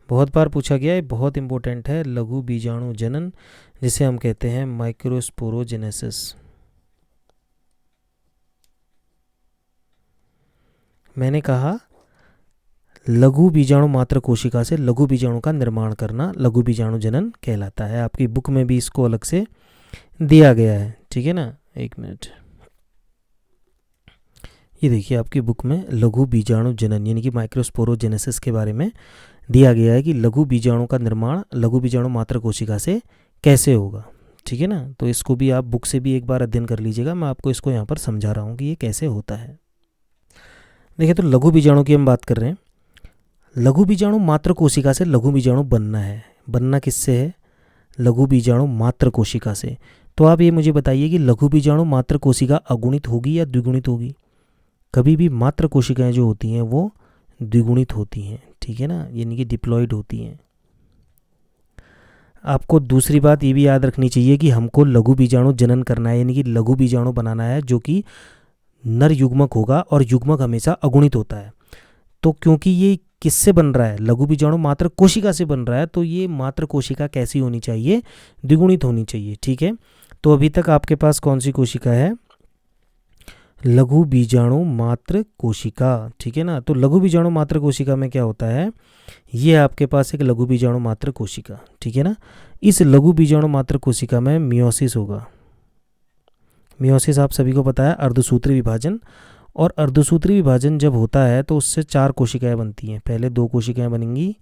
बहुत बार पूछा गया है, बहुत इंपॉर्टेंट है लघु बीजाणु जनन, जिसे हम कहते हैं माइक्रोस्पोरोजेनेसिस। मैंने कहा लघु बीजाणु मात्र कोशिका से लघु बीजाणु का निर्माण करना लघु बीजाणु जनन कहलाता है। आपकी बुक में भी इसको अलग से दिया गया है, ठीक है ना। एक मिनट, ये देखिए आपकी बुक में लघु बीजाणु जनन यानी कि माइक्रोस्पोरोजेनेसिस के बारे में दिया गया है कि लघु बीजाणु का निर्माण लघु बीजाणु मात्र कोशिका से कैसे होगा, ठीक है ना। तो इसको भी आप बुक से भी एक बार अध्ययन कर लीजिएगा। मैं आपको इसको यहाँ पर समझा रहा हूँ कि ये कैसे होता है। देखिए तो लघु बीजाणु की हम बात कर रहे हैं। लघु बीजाणु मात्र कोशिका से लघु बीजाणु बनना है। बनना किससे है, लघु बीजाणु मात्र कोशिका से। तो आप ये मुझे बताइए कि लघु बीजाणु मात्र कोशिका अगुणित होगी या द्विगुणित होगी। कभी भी मात्र कोशिकाएं जो होती हैं वो द्विगुणित होती हैं, ठीक है ना, यानी कि डिप्लॉइड होती हैं। आपको दूसरी बात ये भी याद रखनी चाहिए कि हमको लघु बीजाणु जनन करना है, यानी कि लघु बीजाणु बनाना है जो कि नर युग्मक होगा और युग्मक हमेशा अगुणित होता है। तो क्योंकि ये किससे बन रहा है, लघु बीजाणु मात्र कोशिका से बन रहा है, तो ये मात्र कोशिका कैसी होनी चाहिए, द्विगुणित होनी चाहिए, ठीक है। तो अभी तक आपके पास कौन सी कोशिका है, लघु बीजाणु मात्र कोशिका, ठीक है ना। तो लघु बीजाणु मात्र कोशिका में क्या होता है, ये आपके पास एक लघु बीजाणु मात्र कोशिका, ठीक है ना। इस लघु बीजाणु मात्र कोशिका में मियोसिस होगा। मियोसिस आप सभी को पता है अर्धसूत्री विभाजन, और अर्धसूत्री विभाजन जब होता है तो उससे 4 कोशिकाएं बनती हैं। पहले 2 कोशिकाएं बनेंगी,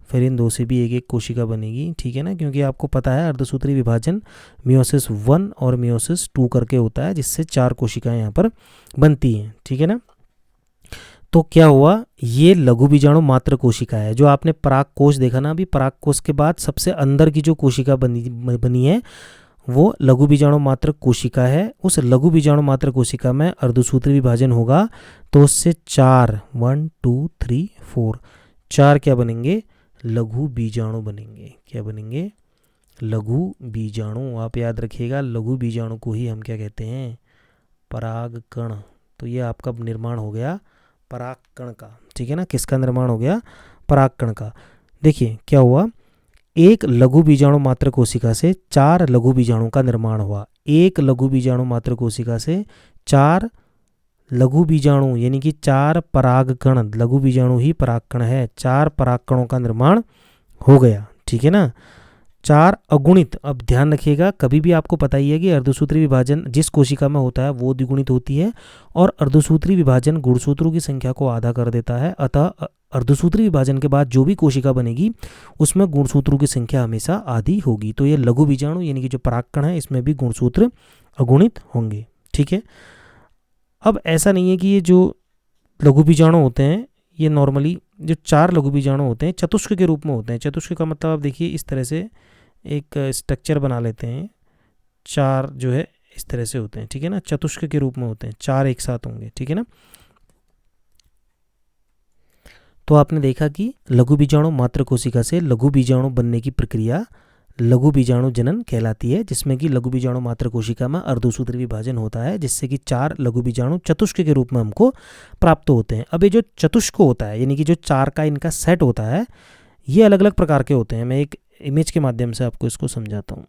फिर इन 2 से भी एक कोशिका बनेगी, ठीक है ना। क्योंकि आपको पता है अर्धसूत्री विभाजन मियोसिस 1 और मियोसिस 2 करके होता है, जिससे 4 कोशिकाएं यहाँ पर बनती हैं, ठीक है ना। तो क्या हुआ, ये लघु बीजाणु मात्र कोशिका है। जो आपने परागकोश देखा ना, अभी परागकोश के बाद सबसे अंदर की जो कोशिका बनी है वो लघु बीजाणु मात्र कोशिका है। उस लघु बीजाणु मात्र कोशिका में अर्धसूत्री विभाजन होगा तो उससे 4 1 2 3 4 4 क्या बनेंगे, लघु बीजाणु बनेंगे। क्या बनेंगे, लघु बीजाणु। आप याद रखिएगा, लघु बीजाणु को ही हम क्या कहते हैं, परागकण। तो ये आपका निर्माण हो गया परागकण का, ठीक है ना। किसका निर्माण हो गया, परागकण का। देखिए क्या हुआ, एक लघु बीजाणु मात्र कोशिका से 4 लघु बीजाणु का निर्माण हुआ। एक लघु बीजाणु मात्र कोशिका से 4 लघु बीजाणु यानी कि 4 परागकण, लघु बीजाणु ही परागकण है, 4 परागकणों का निर्माण हो गया, ठीक है ना। 4 अगुणित, अब ध्यान रखिएगा, कभी भी आपको पता ही है कि अर्धसूत्री विभाजन जिस कोशिका में होता है वो द्विगुणित होती है, और अर्धसूत्री विभाजन गुणसूत्रों की संख्या को आधा कर देता है। अतः अर्धसूत्री विभाजन के बाद जो भी कोशिका बनेगी उसमें गुणसूत्रों की संख्या हमेशा आधी होगी। तो ये लघु बीजाणु यानी कि जो परागकण है इसमें भी गुणसूत्र अगुणित होंगे, ठीक है। अब ऐसा नहीं है कि ये जो लघु बीजाणु होते हैं ये नॉर्मली जो 4 लघु बीजाणु होते हैं चतुष्क के रूप में होते हैं। चतुष्क का मतलब आप देखिए इस तरह से एक स्ट्रक्चर बना लेते हैं, 4 जो है इस तरह से होते हैं, ठीक है ना, चतुष्क के रूप में होते हैं, 4 एक साथ होंगे, ठीक है ना। तो आपने देखा कि लघु बीजाणु मात्र कोशिका से लघु बीजाणु बनने की प्रक्रिया लघु बीजाणु जनन कहलाती है, जिसमें कि लघु बीजाणु मात्र कोशिका में अर्धसूत्री विभाजन होता है, जिससे कि 4 लघु बीजाणु चतुष्क के रूप में हमको प्राप्त होते हैं। अब ये जो चतुष्क होता है यानी कि जो 4 का इनका सेट होता है, ये अलग अलग प्रकार के होते हैं। मैं एक इमेज के माध्यम से आपको इसको समझाता हूँ।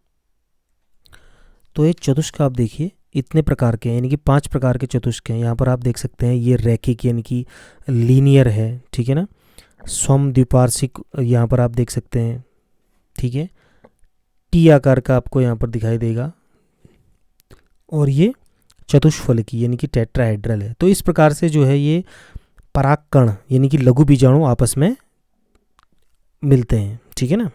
तो ये चतुष्क आप देखिए इतने प्रकार के हैं, यानी कि 5 प्रकार के चतुष्क हैं। यहाँ पर आप देख सकते हैं ये रैखिक यानी कि लीनियर है, ठीक है ना। सम द्विपार्श्विक यहाँ पर आप देख सकते हैं, ठीक है। टी आकार का आपको यहाँ पर दिखाई देगा, और ये चतुष्फलकी यानी कि टेट्राहेड्रल है। तो इस प्रकार से जो है ये परागकण यानी कि लघु बीजाणु आपस में मिलते हैं, ठीक है ना।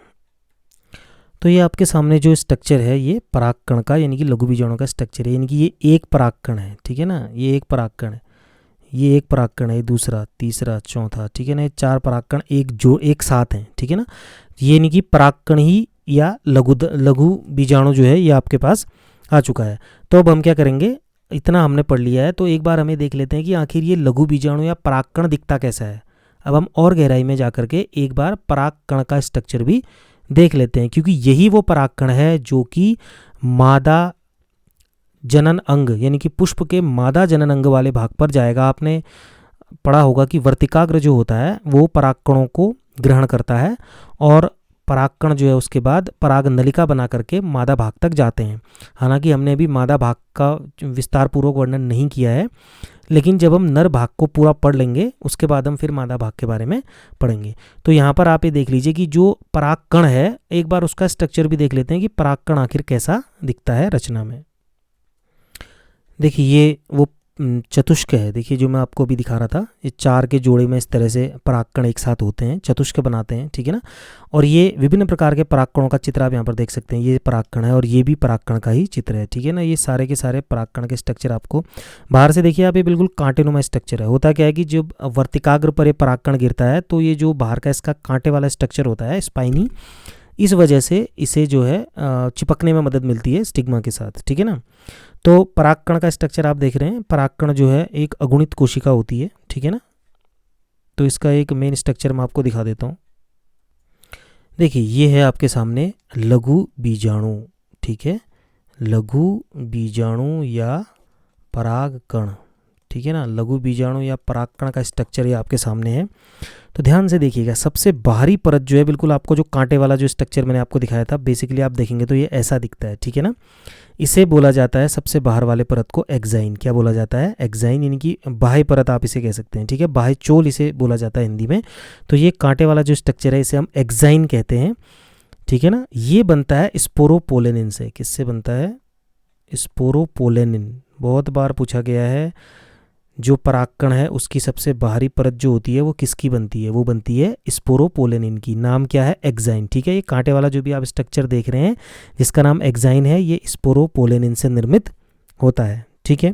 तो ये आपके सामने जो स्ट्रक्चर है ये परागकण का यानी कि लघु बीजाणु का स्ट्रक्चर है, यानी कि ये एक परागकण है, ठीक है ना। ये एक परागकण है, ये एक परागकण है, दूसरा, तीसरा, चौथा, ठीक है ना। ये 4 परागकण एक साथ हैं, ठीक है ना। ये यानी कि परागकण ही या लघु बीजाणु जो है ये आपके पास आ चुका है। तो अब हम क्या करेंगे, इतना हमने पढ़ लिया है, तो एक बार हमें देख लेते हैं कि आखिर ये लघु बीजाणु या परागकण दिखता कैसा है। अब हम और गहराई में जा करके एक बार परागकण का स्ट्रक्चर भी देख लेते हैं, क्योंकि यही वो परागकण है जो कि मादा जनन अंग यानी कि पुष्प के मादा जनन अंग वाले भाग पर जाएगा। आपने पढ़ा होगा कि वर्तिकाग्र जो होता है वो परागकणों को ग्रहण करता है, और परागकण जो है उसके बाद पराग नलिका बना करके मादा भाग तक जाते हैं। हालांकि हमने अभी मादा भाग का विस्तार पूर्वक वर्णन नहीं किया है, लेकिन जब हम नर भाग को पूरा पढ़ लेंगे उसके बाद हम फिर मादा भाग के बारे में पढ़ेंगे। तो यहाँ पर आप ये देख लीजिए कि जो परागकण है, एक बार उसका स्ट्रक्चर भी देख लेते हैं कि परागकण आखिर कैसा दिखता है रचना में। देखिए ये वो चतुष्क है, देखिए जो मैं आपको अभी दिखा रहा था, ये 4 के जोड़े में इस तरह से परागकण एक साथ होते हैं, चतुष्क बनाते हैं, ठीक है ना। और ये विभिन्न प्रकार के परागकणों का चित्र आप यहाँ पर देख सकते हैं। ये परागकण है और ये भी परागकण का ही चित्र है, ठीक है ना। ये सारे के सारे परागकण के स्ट्रक्चर आपको बाहर से देखिए आप, ये बिल्कुल कांटेनुमा स्ट्रक्चर है। होता क्या है कि जब वर्तिकाग्र पर ये परागकण गिरता है तो ये जो बाहर का इसका कांटे वाला स्ट्रक्चर होता है स्पाइनी, इस वजह से इसे जो है चिपकने में मदद मिलती है स्टिग्मा के साथ, ठीक है ना। तो परागकण का स्ट्रक्चर आप देख रहे हैं, परागकण जो है एक अगुणित कोशिका होती है, ठीक है ना। तो इसका एक मेन स्ट्रक्चर मैं आपको दिखा देता हूँ। देखिए ये है आपके सामने लघु बीजाणु, ठीक है, लघु बीजाणु या परागकण, ठीक है ना। लघु बीजाणु या परागकण का स्ट्रक्चर ये आपके सामने है। तो ध्यान से देखिएगा, सबसे बाहरी परत जो है बिल्कुल आपको जो कांटे वाला जो स्ट्रक्चर मैंने आपको दिखाया था, बेसिकली आप देखेंगे तो ये ऐसा दिखता है, ठीक है ना। इसे बोला जाता है सबसे बाहर वाले परत को एक्साइन। क्या बोला जाता है, एक्साइन, यानी कि बाह्य परत आप इसे कह सकते हैं, ठीक है। बाह्य चोल इसे बोला जाता है हिंदी में। तो ये कांटे वाला जो स्ट्रक्चर है इसे हम एक्साइन कहते हैं, ठीक है ना। ये बनता है स्पोरोपोलेनिन से। किससे बनता है, स्पोरोपोलेनिन। बहुत बार पूछा गया है, जो परागकण है उसकी सबसे बाहरी परत जो होती है वो किसकी बनती है, वो बनती है स्पोरोपोलेनिन की। नाम क्या है, एक्साइन, ठीक है। ये कांटे वाला जो भी आप स्ट्रक्चर देख रहे हैं जिसका नाम एक्साइन है, ये स्पोरोपोलेनिन से निर्मित होता है, ठीक है।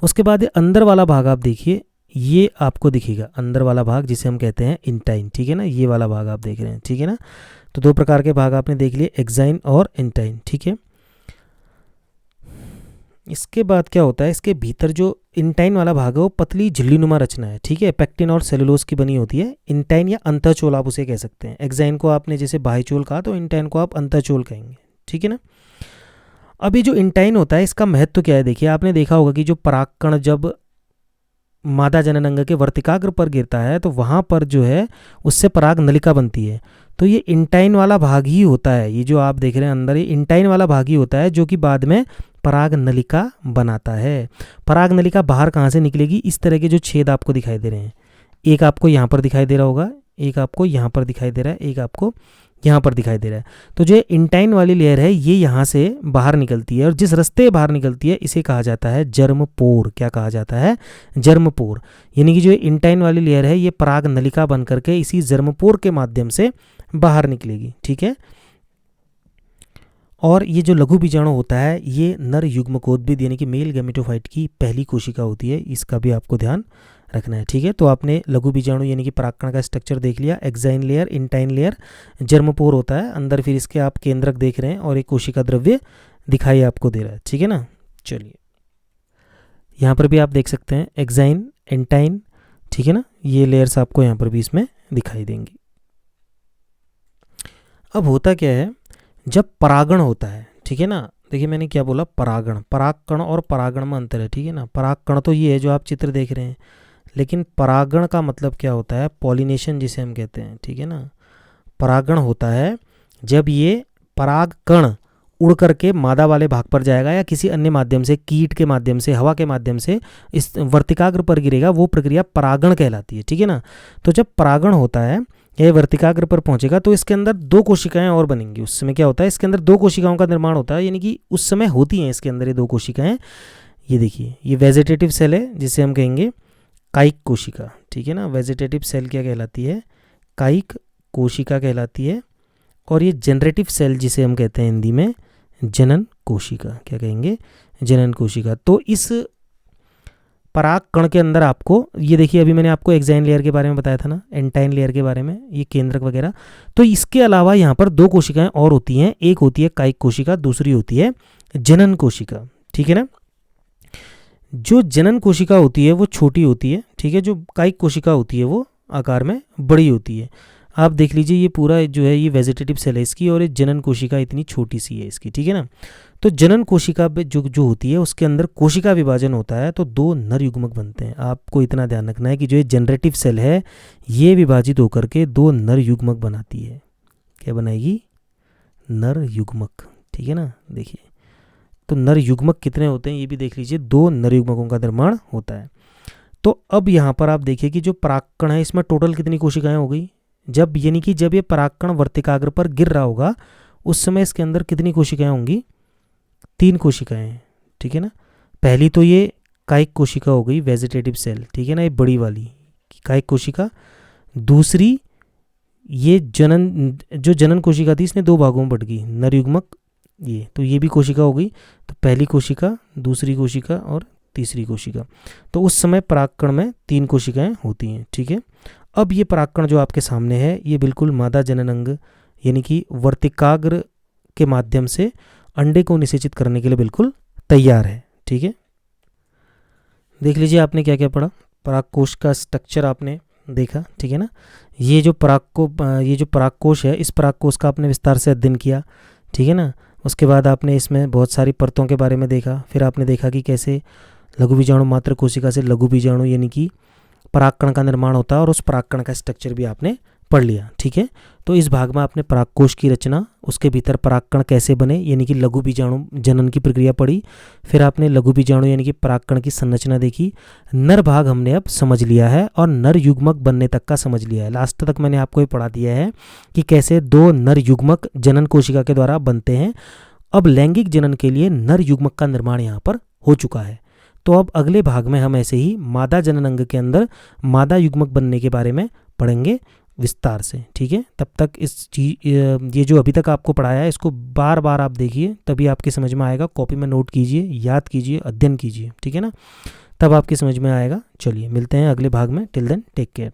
उसके बाद अंदर वाला भाग आप देखिए, ये आपको दिखेगा अंदर वाला भाग जिसे हम कहते हैं इंटाइन, ठीक है ना। ये वाला भाग आप देख रहे हैं, ठीक है ना। तो 2 प्रकार के भाग आपने देख लिए, एक्साइन और इंटाइन, ठीक है। इसके बाद क्या होता है, इसके भीतर जो इंटाइन वाला भाग है वो पतली झिल्लीनुमा रचना है, ठीक है, पेक्टिन और सेलुलोज की बनी होती है। इंटाइन या अंतःचोल आप उसे कह सकते हैं। एक्साइन को आपने जैसे बाह्यचोल कहा तो इंटाइन को आप अंतःचोल कहेंगे, ठीक है ना। अब ये जो इंटाइन होता है इसका महत्व क्या है, देखिए आपने देखा होगा कि जो परागकण जब मादा जनन अंग के वर्तिकाग्र पर गिरता है तो वहाँ पर जो है उससे पराग नलिका बनती है। तो ये इंटाइन वाला भाग ही होता है, ये जो आप देख रहे हैं अंदर, ये इंटाइन वाला भाग ही होता है जो कि बाद में पराग नलिका बनाता है। पराग नलिका बाहर कहाँ से निकलेगी, इस तरह के जो छेद आपको दिखाई दे रहे हैं, एक आपको यहाँ पर दिखाई दे रहा होगा, एक आपको यहाँ पर दिखाई दे रहा है, एक आपको यहाँ पर दिखाई दे रहा है। तो जो इंटाइन वाली लेयर है ये यहाँ से बाहर निकलती है और जिस रास्ते बाहर निकलती है इसे कहा जाता है जर्मपोर। क्या कहा जाता है, जर्मपोर। यानी कि जो इंटाइन वाली लेयर है ये पराग नलिका बन करके इसी जर्मपोर के माध्यम से बाहर निकलेगी, ठीक है। और ये जो लघु बीजाणु होता है ये नर युग्मकोद्भिद यानी कि मेल गैमेटोफाइट की पहली कोशिका होती है, इसका भी आपको ध्यान रखना है, ठीक है। तो आपने लघु बीजाणु यानी कि परागकण का स्ट्रक्चर देख लिया, exine layer, intine layer, germ pore होता है अंदर, फिर इसके आप केंद्रक देख रहे हैं और एक कोशिका द्रव्य दिखाई आपको दे रहा है, ठीक है ना। चलिए यहाँ पर भी आप देख सकते हैं एक्साइन, इंटाइन, ठीक है ना, ये लेयर्स आपको यहाँ पर भी इसमें दिखाई देंगी। अब होता क्या है, जब परागण होता है, ठीक है ना, देखिए मैंने क्या बोला, परागण, परागकण और परागण में अंतर है, ठीक है ना। परागकण तो ये है जो आप चित्र देख रहे हैं, लेकिन परागण का मतलब क्या होता है, पॉलिनेशन जिसे हम कहते हैं, ठीक है ना। परागण होता है जब ये परागकण उड़ करके मादा वाले भाग पर जाएगा या किसी अन्य माध्यम से, कीट के माध्यम से, हवा के माध्यम से इस वर्तिकाग्र पर गिरेगा, वो प्रक्रिया परागण कहलाती है, ठीक है ना। तो जब परागण होता है यह वर्तिकाग्र पर पहुंचेगा तो इसके अंदर दो कोशिकाएं और बनेंगी। उस समय क्या होता है, इसके अंदर दो कोशिकाओं का निर्माण होता है, यानी कि उस समय होती हैं इसके अंदर ये दो कोशिकाएं। ये देखिए ये वेजिटेटिव सेल है जिसे हम कहेंगे कायिक कोशिका, ठीक है ना। वेजिटेटिव सेल क्या कहलाती है, कायिक कोशिका कहलाती है। और ये जनरेटिव सेल जिसे हम कहते हैं हिंदी में जनन कोशिका, क्या कहेंगे, जनन कोशिका। तो इस पराग कण के अंदर आपको ये देखिए, अभी मैंने आपको एक्साइन लेयर के बारे में बताया था ना, एंटाइन लेयर के बारे में, ये केंद्रक वगैरह। तो इसके अलावा यहाँ पर दो कोशिकाएं और होती हैं, एक होती है कायिक कोशिका, दूसरी होती है जनन कोशिका, ठीक है ना। जो जनन कोशिका होती है वो छोटी होती है, ठीक है, जो कायिक कोशिका होती है वो आकार में बड़ी होती है। आप देख लीजिए ये पूरा जो है ये वेजिटेटिव सेल है इसकी, और ये जनन कोशिका इतनी छोटी सी है इसकी, ठीक है ना। तो जनन कोशिका जो होती है उसके अंदर कोशिका विभाजन होता है तो दो नर युग्मक बनते हैं। आपको इतना ध्यान रखना है कि जो ये जनरेटिव सेल है ये विभाजित होकर के दो नर युग्मक बनाती है। क्या बनाएगी, नर युग्मक, ठीक है ना। देखिए तो नर युग्मक कितने होते हैं ये भी देख लीजिए, दो नर युग्मकों का निर्माण होता है। तो अब यहाँ पर आप देखिए कि जो परागकण है इसमें टोटल कितनी कोशिकाएं हो गई, जब यानी कि जब ये परागकण वर्तिकाग्र पर गिर रहा होगा उस समय इसके अंदर कितनी कोशिकाएं होंगी, 3 कोशिकाएं, ठीक है ना। पहली तो ये कायिक कोशिका हो गई, वेजिटेटिव सेल, ठीक है ना, ये बड़ी वाली कायिक कोशिका। दूसरी ये जो जनन कोशिका थी इसने दो भागों में बट गई, नर युग्मक, ये तो ये भी कोशिका हो गई। तो पहली कोशिका, दूसरी कोशिका और तीसरी कोशिका। तो उस समय परागकण में 3 कोशिकाएं होती हैं, ठीक है। अब ये परागकण जो आपके सामने है ये बिल्कुल मादा जनन अंग यानी कि वर्तिकाग्र के माध्यम से अंडे को निषेचित करने के लिए बिल्कुल तैयार है, ठीक है। देख लीजिए आपने क्या क्या पढ़ा, परागकोश का स्ट्रक्चर आपने देखा, ठीक है ना। ये जो परागकोश है इस परागकोश का आपने विस्तार से अध्ययन किया, ठीक है ना। उसके बाद आपने इसमें बहुत सारी परतों के बारे में देखा, फिर आपने देखा कि कैसे लघु बीजाणु मात्र कोशिका से लघु बीजाणु यानी कि परागकण का निर्माण होता है, और उस परागकण का स्ट्रक्चर भी आपने पढ़ लिया, ठीक है। तो इस भाग में आपने परागकोश की रचना, उसके भीतर परागकण कैसे बने यानी कि लघु बीजाणु जनन की प्रक्रिया पढ़ी, फिर आपने लघु बीजाणु यानी कि परागकण की संरचना देखी। नर भाग हमने अब समझ लिया है और नर युग्मक बनने तक का समझ लिया है। लास्ट तक मैंने आपको ये पढ़ा दिया है कि कैसे 2 नर युग्मक जनन कोशिका के द्वारा बनते हैं। अब लैंगिक जनन के लिए नर युग्मक का निर्माण यहाँ पर हो चुका है। तो अब अगले भाग में हम ऐसे ही मादा जनन अंग के अंदर मादा युग्मक बनने के बारे में पढ़ेंगे विस्तार से, ठीक है। तब तक ये जो अभी तक आपको पढ़ाया है इसको बार बार आप देखिए, तभी आपकी समझ में आएगा। कॉपी में नोट कीजिए, याद कीजिए, अध्ययन कीजिए, ठीक है ना, तब आपकी समझ में आएगा। चलिए मिलते हैं अगले भाग में, टिल देन टेक केयर।